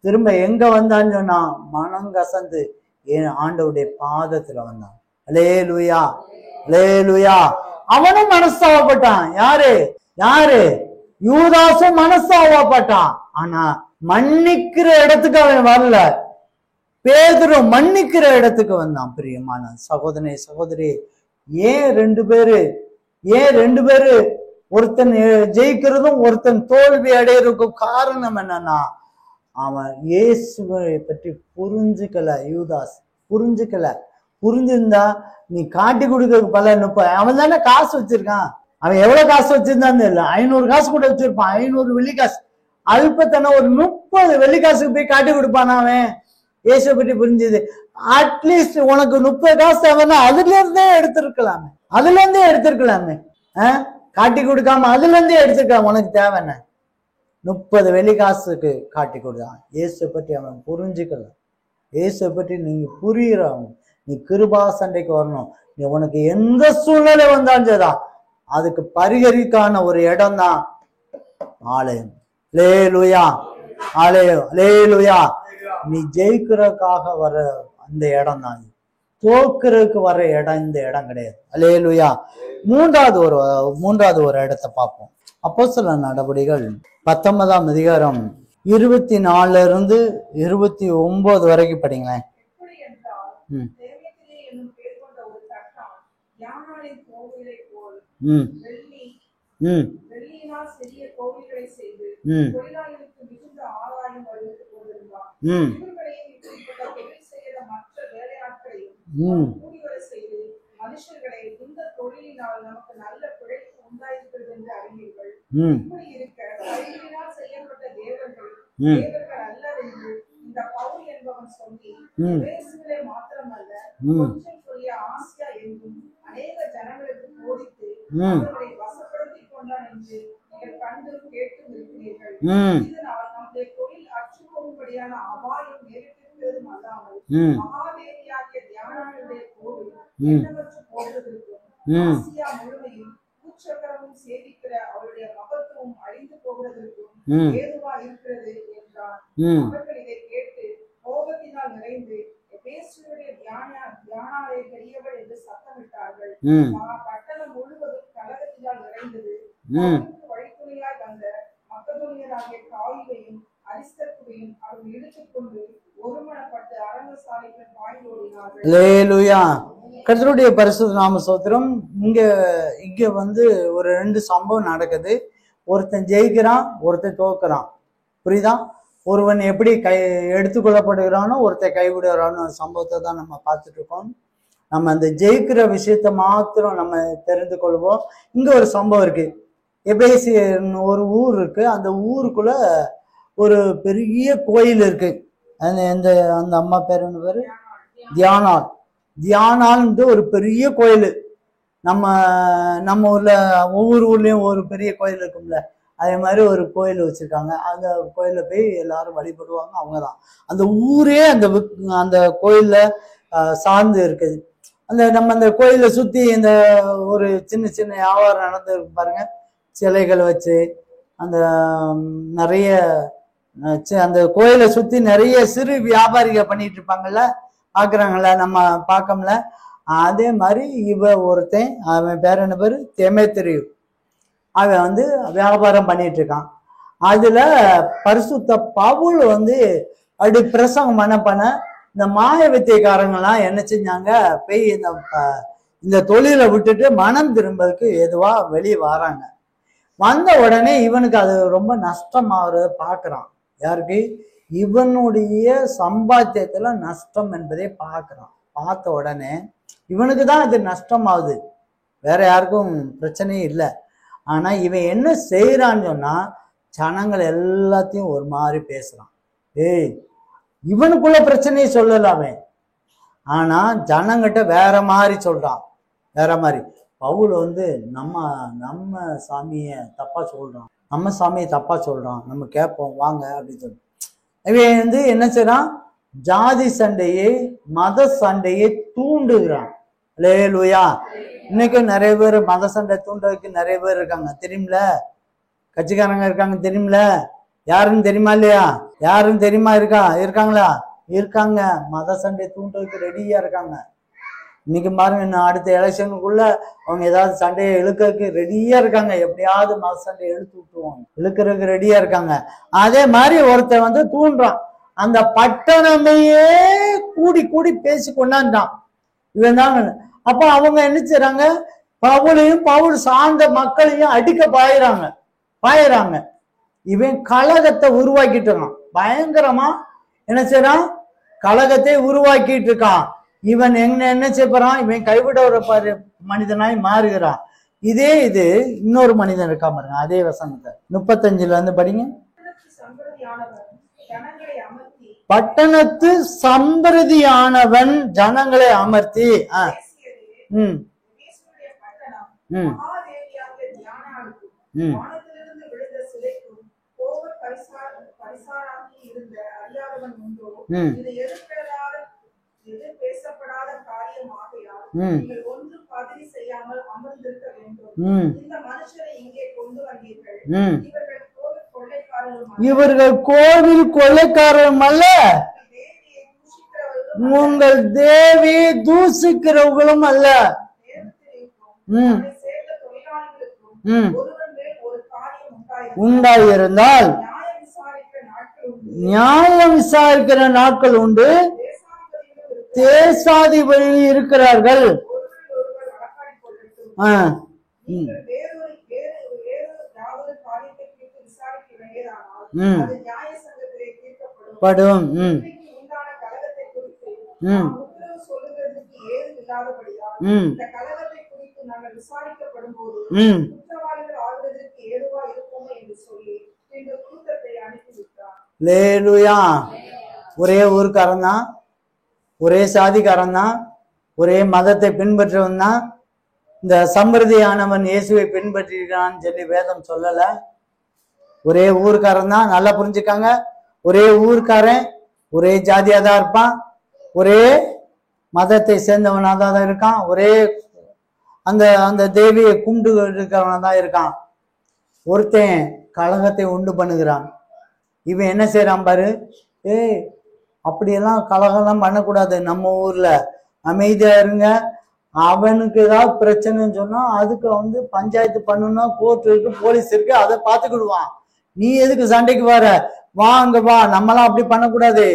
திரும்ப எங்க வந்தான்னு சொன்னா, மனம் கசந்து ஆண்டவருடைய பாதத்துல வந்தான். அல்லேலூயா, அல்லேலூயா. அவனும் மனஸ்தாபப்பட்டான். யாரு யூதாசும் மனஸ்தாபப்பட்டான். ஆனா மன்னிக்கிற இடத்துக்கு அவன் வரல. பேதுரு மன்னிக்கிற இடத்துக்கு வந்தான். பிரியமான சகோதரனே சகோதரி, ஏன் ரெண்டு பேரு ஒருத்தன் ஜெயிக்கிறதும் ஒருத்தன் தோல்வி அடையிறதுக்கும் காரணம் என்னன்னா, அவன் இயேசுவை பற்றி புரிஞ்சுக்கல. யூதாஸ் புரிஞ்சிருந்தா நீ காட்டி கொடுக்க பல 30 அவன் தானே காசு வச்சிருக்கான். அவன் எவ்வளவு காசு வச்சிருந்தான்னு தெரியல, 500 காசு கூட வச்சிருப்பான். 500 வெள்ளிக்காசு அல்பத்தன ஒரு 30 வெள்ளிக்காசுக்கு போய் காட்டி கொடுப்பான். அவன் இயேசுவை பற்றி புரிஞ்சது. அட்லீஸ்ட் உனக்கு 30 காசு தேவைன்னா அதுல இருந்தே எடுத்திருக்கலாமே. காட்டி கொடுக்காம அதுல இருந்தே எடுத்துக்கலாம். உனக்கு தேவைன்னு 30 வெள்ளிக்காசுக்கு காட்டி கொடுத்தான். இயேசுவை பற்றி அவன் புரிஞ்சுக்கல. இயேசுவை பற்றி நீங்க புரியுறாங்க. நீ கிருபா சண்டைக்கு வரணும். நீ உனக்கு எந்த சூழ்நிலை வந்தாலும் சரிதான், அதுக்கு பரிகரிக்கான ஒரு இடம் தான் ஆலயம். அல்லேலூயா, ஆலயம். அல்லேலூயா. நீ ஜெயிக்கிறதுக்காக வர அந்த இடம் தான், தோக்குறதுக்கு வர இடம் இந்த இடம் கிடையாது. அல்லேலூயா. மூன்றாவது ஒரு இடத்தை பார்ப்போம். அப்போஸ்தலர் நடபடிகள் 19ஆம் அதிகாரம் 24 இருந்து 29 வரைக்கும் படிங்களேன். எப்படி என்றால், ம் தேவகிரி என்னும் பேர் கொண்ட ஒரு தட்டான் யானாளின் கோவிலைப் போல் ம் ம் வெள்ளியினால் சிறிய கோவில்களை செய்து ம் தொழிலாளிகளுக்கு மிகுந்த ஆதாயம் வருவித்துக் கொண்டிருந்தான். ம் இவர்களையும் இப்படிப்பட்ட தொழில் செய்கிற மற்ற வேலையாட்களையும் ம் கூடிவர செய்து, மனுஷர்களை, இந்த தொழிலினால் நமக்கு நல்ல பிழைப்பு உண்டாயிருக்கிறது என்று அறிவீர்கள். ம் இப்படி இருக்க கைகளினால் செய்யப்பட்ட தேவர்கள் ம் தேவர்கள் அல்லர் என்று இந்த பவுல் என்பவன் சொல்லி, ம் பேசுவதை மாத்திரமல்ல, ம் கொஞ்சம் சொல்லிய ஆசியா என்றும் அநேக ஜனங்களுக்கு போதித்து ம் அவர்களை வசப்படுத்திக் கொண்டான் என்று நீங்கள் கண்டு கேட்டும் இருக்கிறீர்கள். ம் இதனால் நம்முடைய தொழில் அற்றுப்போகும்படியான அபாயம் நேரிட்டிருக்கிறதும் அல்லாமல், ம் மகாதேவியாகிய தியானாளுடைய கோவில் ம் எண்ணமற்று போவதற்கும், ம் ஆசியா முழுமையும் பூச்சக்கரமும் சேவிக்கிற அவருடைய மகத்துவம் அழிந்து போவதற்கும் ம் ஏதுவா இருக்கிறது என்றான். ம் அவர்கள் இதை கேட்டு கோபத்தினால் நிறைந்து, எபேசுவினுடைய தியானாலே பெரியவர் என்று சத்தமிட்டார்கள். ம் பட்டணம் முழுவதும் கலகத்தினால் நிறைந்தது. ம் அவர்களுக்கு வழித்துணையாய் வந்த மக்கதோனியராகிய காயுவையும் அரிஸ்தர்க்குவையும் அவர்கள் இழுத்துக் கொண்டு ஒருமனப்பட்டு அரங்கசாலைக்கு பாய்ந்தோடினார்கள். அல்லேலூயா. கர்த்தருடைய பரிசுத்த நாம ஸ்தோத்திரம். இங்க வந்து ஒரு 2 சம்பவம் நடக்குது. ஒருத்தன் ஜெயிக்கிறான், ஒருத்தன் தோக்குறான். புரியுதா? ஒருவன் எப்படி எடுத்துக்கொள்ளப்படுகிறானோ, ஒருத்தன் கைவிடுகிறானோ சம்பவத்தை தான் நம்ம பார்த்துட்டு இருக்கோம். நம்ம அந்த ஜெயிக்கிற விஷயத்த மாத்திரம் நம்ம தெரிந்து கொள்வோம். இங்க ஒரு சம்பவம் இருக்கு. எபேசியர்னு ஒரு ஊர் இருக்கு. அந்த ஊருக்குள்ள ஒரு பெரிய கோயில் இருக்கு. அந்த அம்மா பேர் என்ன பேரு? தியானாள். தியானால்ன்ட்டு ஒரு பெரிய கோயில். நம்ம ஊர்ல ஒவ்வொரு ஊர்லயும் ஒரு பெரிய கோயில் இருக்கும்ல, அதே மாதிரி ஒரு கோயில் வச்சிருக்காங்க. அந்த கோயில போய் எல்லாரும் வழிபடுவாங்க. அவங்கதான் அந்த ஊரே அந்த கோயில்ல சார்ந்து இருக்குது. நம்ம அந்த கோயிலை சுத்தி இந்த ஒரு சின்ன சின்ன வியாபாரம் நடந்து பாருங்க. சிலைகள் வச்சு அந்த நிறைய அந்த கோயிலை சுத்தி நிறைய சிறு வியாபாரிகள் பண்ணிட்டு இருப்பாங்கல்ல, பாக்குறாங்கல்ல, நம்ம பார்க்கல. அதே மாதிரி ஒருத்தன், அவன் பேர் என்ன பேரு? தெமேத்திரியு. அவன் வந்து வியாபாரம் பண்ணிட்டு இருக்கான். அதுல பரிசுத்த பவுல் வந்து அப்படி பிரசங்கம் பண்ண இந்த மாய வித்தைக்காரங்கெல்லாம் என்ன செஞ்சாங்க, போய் இந்த தொழிலை விட்டுட்டு மனம் திரும்பதுக்கு எதுவா வெளியே வராங்க. வந்த உடனே இவனுக்கு அது ரொம்ப நஷ்டமாகறத பாக்குறான். யாருக்கு? இவனுடைய சம்பாத்தியத்துல நஷ்டம் என்பதை பார்க்கிறான். பார்த்த உடனே இவனுக்கு தான் அது நஷ்டமாகுது, வேற யாருக்கும் பிரச்சனையே இல்லை. ஆனா இவன் என்ன செய்யறான்னு சொன்னா, ஜனங்கள் எல்லாத்தையும் ஒரு மாதிரி பேசுறான். ஏய், இவனுக்குள்ள பிரச்சனையை சொல்லல அவன், ஆனா ஜனங்கிட்ட வேற மாதிரி சொல்றான். வேற மாதிரி பவுல் வந்து நம்ம சாமிய தப்பா சொல்றான், நம்ம சாமியை தப்பா சொல்றான், நம்ம கேட்போம் வாங்க அப்படின்னு சொல்லி இவன் வந்து என்ன செய்யறான்? ஜாதி சண்டையை, மத சண்டையை தூண்டுகிறான். அல்லேலூயா. இன்னைக்கும் நிறைய பேர் மத சண்டை தூண்டுறதுக்கு நிறைய பேர் இருக்காங்க, தெரியுமில? கட்சிக்காரங்க இருக்காங்க, தெரியுமில? யாருன்னு தெரியுமா இல்லையா? யாருன்னு தெரியுமா? இருக்காங்களா? இருக்காங்க. மத சண்டை தூண்டுறதுக்கு ரெடியா இருக்காங்க. இன்னைக்கு பாருங்க, இன்னும் அடுத்த எலெக்ஷனுக்குள்ள அவங்க ஏதாவது சண்டையை இழுக்கிறதுக்கு ரெடியா இருக்காங்க. எப்படியாவது மத சண்டையை இழுத்து விட்டுருவாங்க, இழுக்கிறதுக்கு ரெடியா இருக்காங்க. அதே மாதிரி ஒருத்தன் வந்து தூண்டுறான். அந்த பட்டணமையே கூடி கூடி பேசி கொண்டாண்டான் இவன் தான். அப்ப அவங்க என்ன செய்யறாங்க? பவுலையும் பவுல் சார்ந்த மக்களையும் அடிக்க பாயிறாங்க. இவன் கலகத்தை உருவாக்கிட்டு இருக்கான். பயங்கரமா என்ன செய்யறான்? கலகத்தை உருவாக்கிட்டு இருக்கான். இவன் என்ன செய்யறான்? இவன் கைவிட ஒரு மனிதனாய் மாறுகிறான். இது இன்னொரு மனிதன் இருக்கா பாருங்க, அதே வசனத்தை 35 இருந்து படிங்க. பட்டணத்து சம்பிரதியானவன் ஜனங்களை அமர்த்தி நீங்கள் ஒன்றும் பதவி செய்யாமல் அமர்ந்திருக்க வேண்டும். இந்த மனுஷரை இங்கே கொண்டு வந்தீர்கள். இவர்கள் கோவில் கொள்ளைக்காரரும் அல்ல, உங்கள் தேவியை தூசிக்கிறவர்களும் அல்ல. உண்டாயிருந்தால் நியாயம் விசாரிக்கிற நாட்கள் உண்டு, தேசாதிபதி இருக்கிறார்கள். படும் ஒரே ஊருக்காரன் தான், ஒரே சாதிக்காரன் தான், ஒரே மதத்தை பின்பற்றவன் தான். இந்த சம்பிரதியானவன் இயேசுவை பின்பற்றிருக்கான்னு சொல்லி வேதம் சொல்லல. ஒரே ஊருக்காரன் தான், நல்லா புரிஞ்சுக்காங்க. ஒரே ஊருக்காரன், ஒரே ஜாதியா தான் இருப்பான், ஒரே மதத்தை சேர்ந்தவனா தான் இருக்கான், ஒரே அந்த அந்த தேவியை கும்பிட்டு இருக்கிறவனா தான் இருக்கான். ஒருத்தன் கலகத்தை உண்டு பண்ணுகிறான். இவன் என்ன செய்யறான் பாரு, அப்படியெல்லாம் கலகம்லாம் பண்ணக்கூடாது, நம்ம ஊர்ல அமைதியா இருங்க, அவனுக்கு ஏதாவது பிரச்சனைன்னு சொன்னா அதுக்கு பஞ்சாயத்து பண்ணணும்னா கோர்ட் இருக்கு, போலீஸ் இருக்கு, அதை பார்த்துக்கிடுவான். நீ எதுக்கு சண்டைக்கு வர, வாங்க வா, நம்மளாம் அப்படி பண்ணக்கூடாது.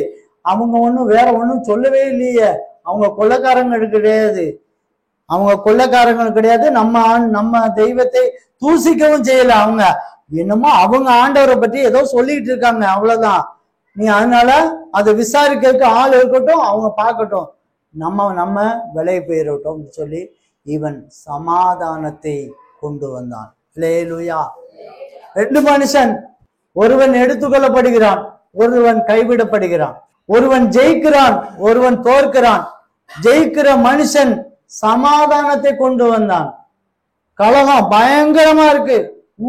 அவங்க ஒன்றும் வேற ஒன்றும் சொல்லவே இல்லையே, அவங்க கொள்ளைக்காரங்க கிடையாது, அவங்க கொள்ளைக்காரங்க கிடையாது, நம்ம தெய்வத்தை தூசிக்கவும் செய்யல. அவங்க என்னமோ அவங்க ஆண்டவரை பற்றி ஏதோ சொல்லிட்டு இருக்காங்க, அவ்வளவுதான். நீ அதனால அதை விசாரிக்கிறதுக்கு ஆள் இருக்கட்டும், அவங்க பார்க்கட்டும், நம்ம விலை பெயரட்டும் சொல்லி இவன் சமாதானத்தை கொண்டு வந்தான். அல்லேலூயா. ரெண்டு மனுஷன், ஒருவன் எடுத்துக்கொள்ளப்படுகிறான், ஒருவன் கைவிடப்படுகிறான். ஒருவன் ஜெயிக்கிறான், ஒருவன் தோற்கிறான். ஜெயிக்கிற மனுஷன் சமாதானத்தை கொண்டு வந்தான். கலகம் பயங்கரமா இருக்கு,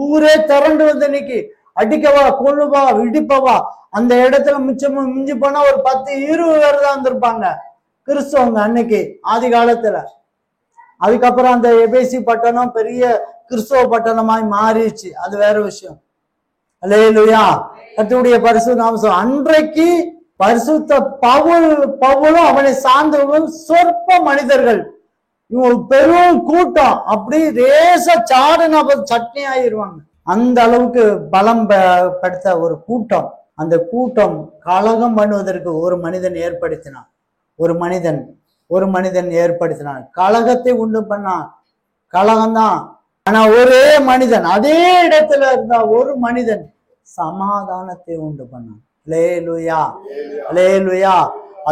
ஊரே திரண்டு வந்து இன்னைக்கு அடிக்கவா, கொள்ளுவா, இடிப்பவா. அந்த இடத்துல மிஞ்சி போனா ஒரு 10-20 பேர் தான் வந்திருப்பாங்க கிறிஸ்தவங்க அன்னைக்கு ஆதி காலத்துல. அதுக்கப்புறம் அந்த எபேசி பட்டணம் பெரிய கிறிஸ்தவ பட்டணமாய் மாறிடுச்சு, அது வேற விஷயம். அல்லேலூயா. கர்த்தருடைய பரிசுத்த நாமம். அன்றைக்கு பரிசுத்த பவுலும் அவனை சார்ந்தவர்களும் சொற்ப மனிதர்கள், இவங்க பெரும் கூட்டம், அப்படி ரேச சாடுனா சட்னி ஆயிருவாங்க. அந்த அளவுக்கு பலம் படுத்த ஒரு கூட்டம். அந்த கூட்டம் கலகம் பண்ணுவதற்கு ஒரு மனிதன் ஏற்படுத்தினான். ஒரு மனிதன் ஏற்படுத்தினான், கலகத்தை உண்டு பண்ணான். கலகம்தான். ஆனா ஒரே மனிதன், அதே இடத்துல இருந்தா ஒரு மனிதன் சமாதானத்தை உண்டு பண்ணான். அல்லேலூயா, அல்லேலூயா.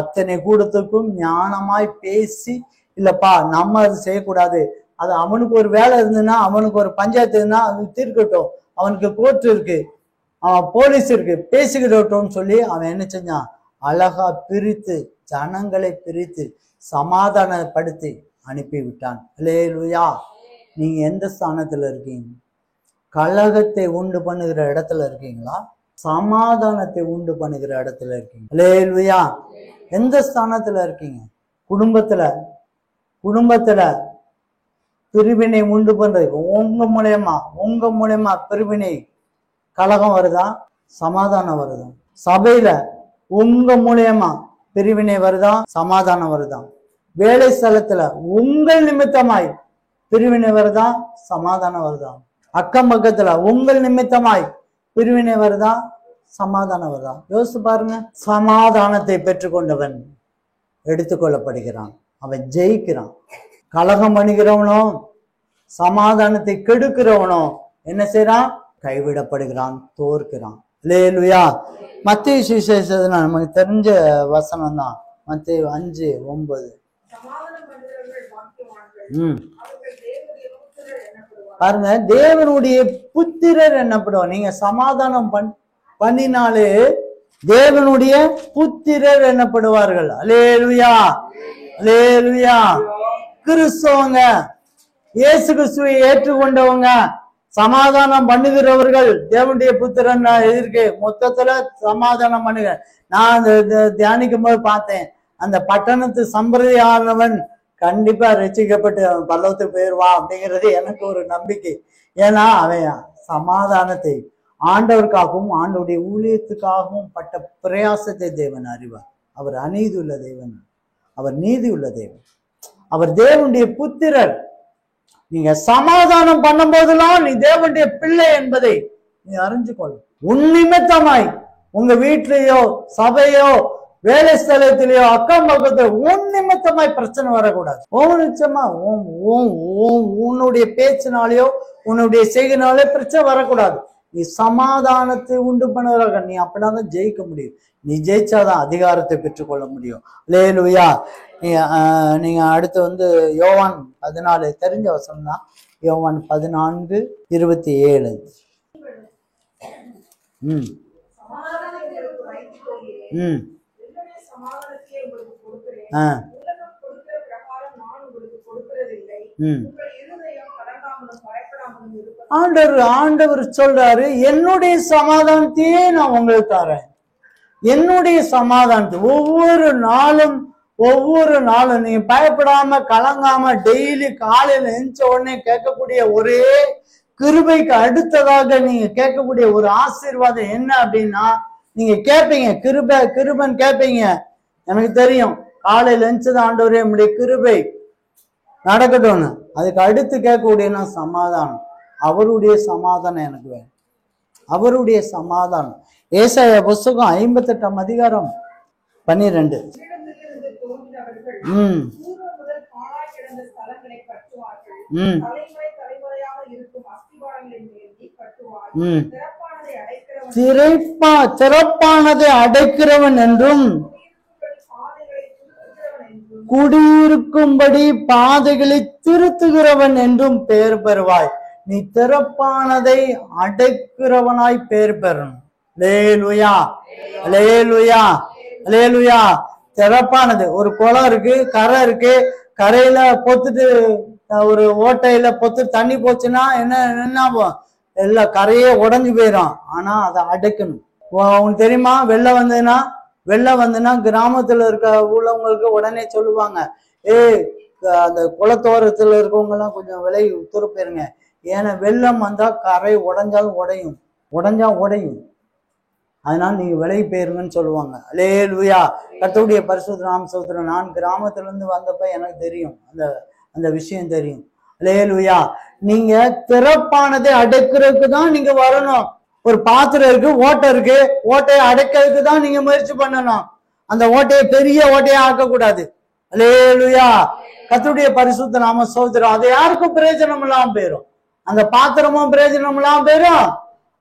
அத்தனை கூட்டத்துக்கும் ஞானமாய் பேசி, இல்லப்பா நம்ம அது செய்யக்கூடாது, அது அவனுக்கு ஒரு வேலை இருந்ததுன்னா, அவனுக்கு ஒரு பஞ்சாயத்து இருந்தா அது தீர்க்கட்டும், அவனுக்கு கோர்ட் இருக்கு, அவன் போலீஸ் இருக்கு, பேசிக்கிட்டோம்னு சொல்லி அவன் என்ன செஞ்சான், அழகா பிரித்து, ஜனங்களை பிரித்து சமாதானப்படுத்தி அனுப்பி விட்டான். அல்லேலூயா. நீங்க எந்த ஸ்தானத்துல இருக்கீங்க? கலகத்தை உண்டு பண்ணுகிற இடத்துல இருக்கீங்களா, சமாதானத்தை உண்டு பண்ணுகிற இடத்துல இருக்கீங்க? அல்லேலூயா. எந்த ஸ்தானத்துல இருக்கீங்க? குடும்பத்துல பிரிவினை உண்டு பண்றதுக்கு உங்க மூலயமா பிரிவினை, கலகம் வருதா, சமாதானம் வருதா? சபையில உங்க மூலயமா பிரிவினை வருதா, சமாதானம் வருதா? வேலை ஸ்தலத்துல உங்கள் நிமித்தமாய் பிரிவினை வருதா, சமாதானம் வருதா? அக்கம் பக்கத்துல உங்கள் நிமித்தமாய் பிரிவினை வருதா, சமாதானம் வருதா? யோசிச்சு பாருங்க. சமாதானத்தை பெற்றுக்கொண்டவன் எடுத்துக்கொள்ளப்படுகிறான், அவன் ஜெயிக்கிறான். கலகம் பண்ணுகிறவனோ, சமாதானத்தை கெடுக்கிறவனோ என்ன செய்யறான்? கைவிடப்படுகிறான், தோற்கிறான். அல்லேலூயா. மத்தேயு சுவிசேஷத்துல நமக்கு தெரிஞ்ச வசனம் தான், மத்தேயு 5:9. பாருங்க, தேவனுடைய புத்திரர் என்னப்படுவார். நீங்க சமாதானம் பண்ணினாலே தேவனுடைய புத்திரர் என்னப்படுவார்கள். அல்லேலூயா, அல்லேலூயா. கிறிஸ்தவங்க, இயேசு கிறிஸ்துவை ஏற்றுக்கொண்டவங்க, சமாதானம் பண்ணுகிறவர்கள் தேவனுடைய புத்திரன் இருக்கு. மொத்தத்துல சமாதானம் பண்ணுங்க. நான் தியானிக்கும் போது பார்த்தேன், அந்த பட்டணத்து சம்பிரதியானவன் கண்டிப்பா ரட்சிக்கப்பட்டு அவன் பல்லவத்துக்கு போயிடுவான் அப்படிங்கிறது எனக்கு ஒரு நம்பிக்கை. ஏன்னா அவன் சமாதானத்தை ஆண்டவருக்காகவும் ஆண்டவருடைய ஊழியத்துக்காகவும் பட்ட பிரயாசத்தை தேவன் அறிவார். அவர் அநீதி உள்ள தேவன், அவர் நீதி உள்ள தேவன், அவர் தேவனுடைய புத்திரர். நீங்க சமாதானம் பண்ணும் போதெல்லாம் நீ தேவனுடைய பிள்ளை என்பதை நீ அறிஞ்சு கொள்ள. உன் நிமித்தமாய் உங்க வீட்லயோ சபையோ வேலை ஸ்தலத்திலேயோ அக்கம் பக்கத்துல உன் நிமித்தமாய் பிரச்சனை வரக்கூடாது. நிச்சயமா உன்னுடைய பேச்சினாலேயோ உன்னுடைய செய்கைனாலே பிரச்சனை வரக்கூடாது. நீ சமாதானத்தை உண்டு பண்ணுவதாக நீ அப்படின்னா ஜெயிக்க முடியும். நீ ஜெயிச்சாதான் அதிகாரத்தை பெற்றுக்கொள்ள முடியும். அல்லேலூயா. நீங்க அடுத்து யோவான் 14 தெரிஞ்ச வசனம் தான். யோவான் 14:27. ஆண்டவர் சொல்றாரு, என்னுடைய சமாதானத்தையே நான் உங்களுக்கு தரேன். என்னுடைய சமாதானத்தை ஒவ்வொரு நாளும் நீங்க பயப்படாம கலங்காம டெய்லி காலையில எழுந்த உடனே கேட்கக்கூடிய ஒரே கிருபைக்கு அடுத்ததாக நீங்க கேட்கக்கூடிய ஒரு ஆசீர்வாதம் என்ன அப்படின்னா, நீங்க கேட்பீங்க கிருபன் கேட்பீங்க. எனக்கு தெரியும் காலையில எழுந்தது ஆண்டவரே நம்முடைய கிருபை நடக்கட்டும்னு. அதுக்கு அடுத்து கேட்கக்கூடிய சமாதானம், அவருடைய சமாதானம் எனக்கு வேணும், அவருடைய சமாதானம். ஏசாயா புஸ்தகம் 58ஆம் அதிகாரம் 12. திறப்பானதை அடைக்கிறவன் என்றும் குடியிருக்கும்படி பாதைகளை திருத்துகிறவன் என்றும் பெயர் பெறுவாய். நீ திறப்பானதை அடைக்கிறவனாய் பெயர் பெறணும். அல்லேலூயா, அல்லேலூயா, அல்லேலூயா. திறப்பானது, ஒரு குளம் இருக்கு, கரை இருக்கு, கரையில பொத்துட்டு ஒரு ஓட்டையில பொத்து தண்ணி போச்சுன்னா என்ன எல்லா கரையே உடஞ்சு போயிடும். ஆனா அதை அடைக்கணும். உனக்கு தெரியுமா, வெள்ளம் வந்துன்னா கிராமத்துல இருக்க உள்ளவங்களுக்கு உடனே சொல்லுவாங்க, அந்த குளத்தோரத்துல இருக்கவங்க எல்லாம் கொஞ்சம் விலை துருப்பிருங்க. ஏன்னா வெள்ளம் வந்தா கரை உடைஞ்சாலும் உடையும், அதனால நீங்க விலகி போயிருங்கன்னு சொல்லுவாங்க. அல்லேலூயா. கர்த்தருடைய பரிசுத்த நாம ஸ்தோத்திரம். நான் கிராமத்துல இருந்து வந்தப்ப எனக்கு தெரியும், அந்த விஷயம் தெரியும். அல்லேலூயா. நீங்க திறப்பானதை அடைக்கிறதுக்கு தான் நீங்க வரணும். ஒரு பாத்திரம் இருக்கு, ஓட்டை இருக்கு, ஓட்டையை அடைக்கிறதுக்கு தான் நீங்க முயற்சி பண்ணணும். அந்த ஓட்டையை பெரிய ஓட்டையா ஆக்கக்கூடாது. அல்லேலூயா. கர்த்தருடைய பரிசுத்த நாம ஸ்தோத்திரம். அது யாருக்கும் பிரயோஜனம் இல்லாம போயிடும். அந்த பாத்திரமும் பிரயோஜனம் இல்லாம போயிடும்,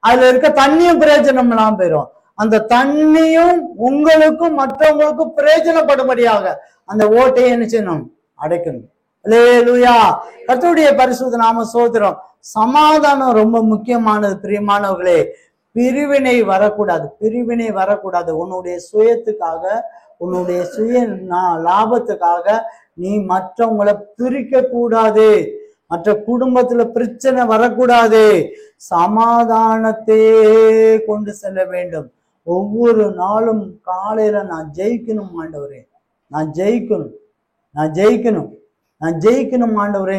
அதுல இருக்க தண்ணியும் பிரயோஜனம் இல்லாம போயிடும். அந்த தண்ணியும் உங்களுக்கும் மற்றவங்களுக்கும் பிரயோஜனப்படும்படியாக அந்த ஓட்டையை என்ன செய்யணும், அடைக்கணும். அல்லேலூயா. கர்த்தருடைய பரிசுத்த நாம ஸ்தோத்திரம். சமாதானம் ரொம்ப முக்கியமானது பிரியமானவர்களே. பிரிவினை வரக்கூடாது. உன்னுடைய சுயத்துக்காக, உன்னுடைய சுய லாபத்துக்காக நீ மற்றவங்களை பிரிக்க கூடாது. மற்ற குடும்பத்துல பிரச்சனை வரக்கூடாது. சமாதானத்தையே கொண்டு செல்ல வேண்டும். ஒவ்வொரு நாளும் காலையில நான் ஜெயிக்கணும் ஆண்டவரே, நான் ஜெயிக்கணும் ஆண்டவரே.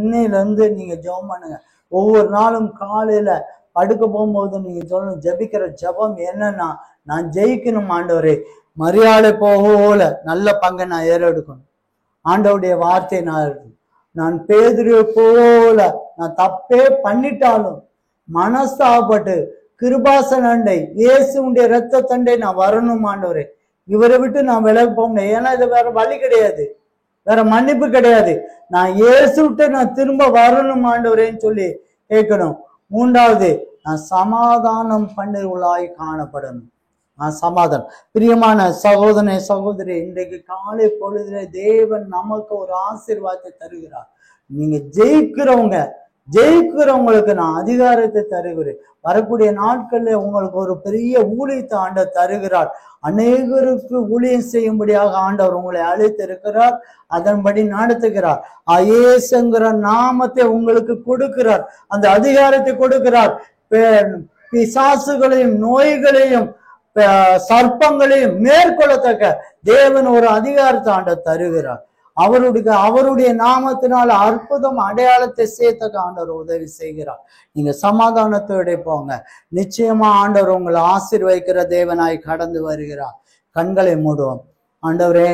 இன்னையில இருந்து நீங்க ஜெபம் பண்ணுங்க. ஒவ்வொரு நாளும் காலையில படுக்க போகும்போது நீங்க சொல்லணும், ஜெபிக்கிற ஜெபம் என்னன்னா, நான் ஜெயிக்கணும் ஆண்டவரே. மரியாதை போல நல்ல பங்கை நான் ஏறெடுக்கணும். ஆண்டவருடைய வார்த்தை நான் பேதுருவை போல நான் தப்பே பண்ணிட்டாலும் மனஸ்தாபப்பட்டு கிருபாசன் அண்டை, இயேசுடைய இரத்த தண்டை நான் வரணும் ஆண்டவரே. இவரை விட்டு நான் விலகி போக முடியாது. ஏன்னா இது வேற வழி கிடையாது, வேற மன்னிப்பு கிடையாது. நான் இயேசு விட்டு நான் திரும்ப வரணும் ஆண்டவரேன்னு சொல்லி கேட்கணும். மூன்றாவது, நான் சமாதானம் பண்ணுவர்களாய் காணப்படணும். நான் சமாதானம். பிரியமான சகோதரனே சகோதரி, இன்றைக்கு காலை பொழுதுல தேவன் நமக்கு ஒரு ஆசீர்வாதத்தை தருகிறார். நீங்க ஜெயிக்கிறவங்களுக்கு நான் அதிகாரத்தை தருகிறேன். வரக்கூடிய நாட்கள்ல உங்களுக்கு ஒரு பெரிய ஊழியத்தை ஆண்டவர் தருகிறார். அநேகருக்கு ஊழியம் செய்யும்படியாக ஆண்டவர் உங்களை அழைத்திருக்கிறார், அதன்படி நடத்துகிறார். இயேசுங்கிற நாமத்தை உங்களுக்கு கொடுக்கிறார், அந்த அதிகாரத்தை கொடுக்கிறார். பிசாசுகளையும் நோய்களையும் சர்ப்பங்களையும் மேற்கொள்ளத்தக்க தேவன் ஒரு அதிகாரத்தை ஆண்டவர் தருகிறார். அவருடைய நாமத்தினால் அற்புதம் அடையாளத்தை சேர்த்த ஆண்டவர் உதவி செய்கிறார். நீங்க சமாதானத்தோட போங்க. நிச்சயமா ஆண்டவர் உங்களை ஆசீர்வதிக்கிற தேவனாய் கடந்து வருகிறார். கண்களை மூடுவோம். ஆண்டவரே,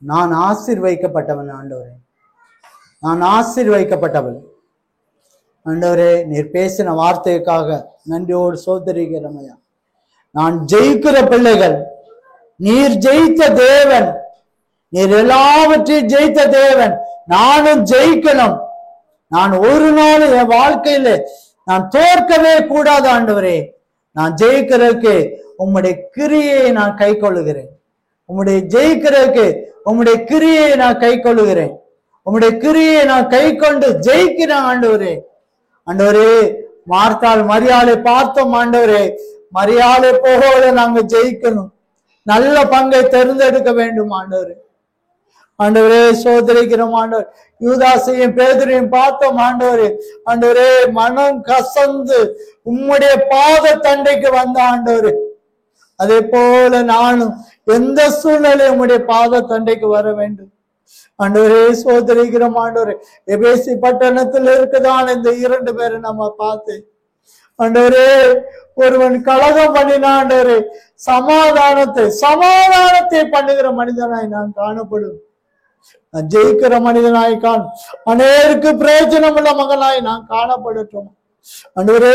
நான் ஆசீர்வதிக்கப்பட்டவன். ஆண்டவரே, நான் ஆசீர்வதிக்கப்பட்டவன். ஆண்டவரே, நீர் பேசின வார்த்தைக்காக நன்றியோடு சோதரிக்கிறோம் ஐயா. நான் ஜெயிக்கிற பிள்ளைகள். நீர் ஜெயித்த தேவன். நீர் எல்லாவற்றையும் ஜெயித்த தேவன். நானும் ஜெயிக்கணும். நான் ஒரு நாள் என் வாழ்க்கையில நான் தோற்கவே கூடாது. ஆண்டவரே, நான் ஜெயிக்கிறதுக்கு உம்முடைய கிரியை நான் கை கொள்ளுகிறேன். உம்முடைய ஜெயிக்கிறதுக்கு உம்முடைய கிரியை நான் கை கொள்ளுகிறேன். உம்முடைய கிரியை நான் கை கொண்டு ஜெயிக்கிறேன். ஆண்டவரே, ஆண்டவரே, மார்த்தாள் மரியாதை பார்த்தோம். ஆண்டவரே, மரியாதை போல நாங்க ஜெயிக்கணும். நல்ல பங்கை தேர்ந்தெடுக்க வேண்டும். ஆண்டவரே, ஆண்டவரே, சோதரிக்கிறோம். ஆண்டவர் யூதாசையும் பேதுரையும் பார்த்தோம். ஆண்டவரே, ஆண்டவரே, மனம் கசந்து உம்முடைய பாத தண்டைக்கு வந்த ஆண்டவரே, அதே போல நானும் எந்த சூழ்நிலையும் உம்முடைய பாத தண்டைக்கு வர வேண்டும். ஆண்டவரே, சோதரிக்கிறோம். ஆண்டவரே, எபேசி பட்டணத்தில் இருக்குதான் இந்த 2 பேரை நம்ம பார்த்து, ஆண்டவரே, ஒருவன் கலகம் பண்ணினான். ஆண்டவரே, சமாதானத்தை பண்ணுகிற மனிதனாய் நான் காணப்படும். நான் ஜெயிக்கிற மனிதனாய் அநேருக்கு பிரயோஜனம் உள்ள மகனாய் நான் காணப்படட்டும். ஆண்டவரே,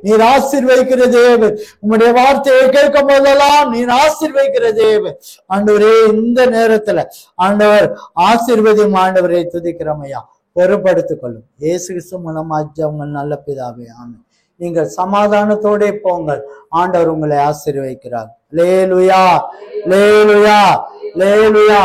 நீர் ஆசீர்வதிக்கிற தேவன். உம்முடைய வார்த்தையை கேட்கும் போதெல்லாம் நீர் ஆசீர்வதிக்கிற தேவன். ஆண்டவரே, இந்த நேரத்துல ஆண்டவர் ஆசீர்வதியும். ஆண்டவரை துதிக்கிறோம் ஐயா. பொறுப்படுத்திக் கொள்ளும். இயேசு கிறிஸ்து மூலமா உங்கள் நல்ல பிதாவே, ஆமென். நீங்கள் சமாதானத்தோட போங்கள். ஆண்டவர் உங்களை ஆசீர்வதிக்கிறார். லேலுயா, லேலுயா, லேலுயா.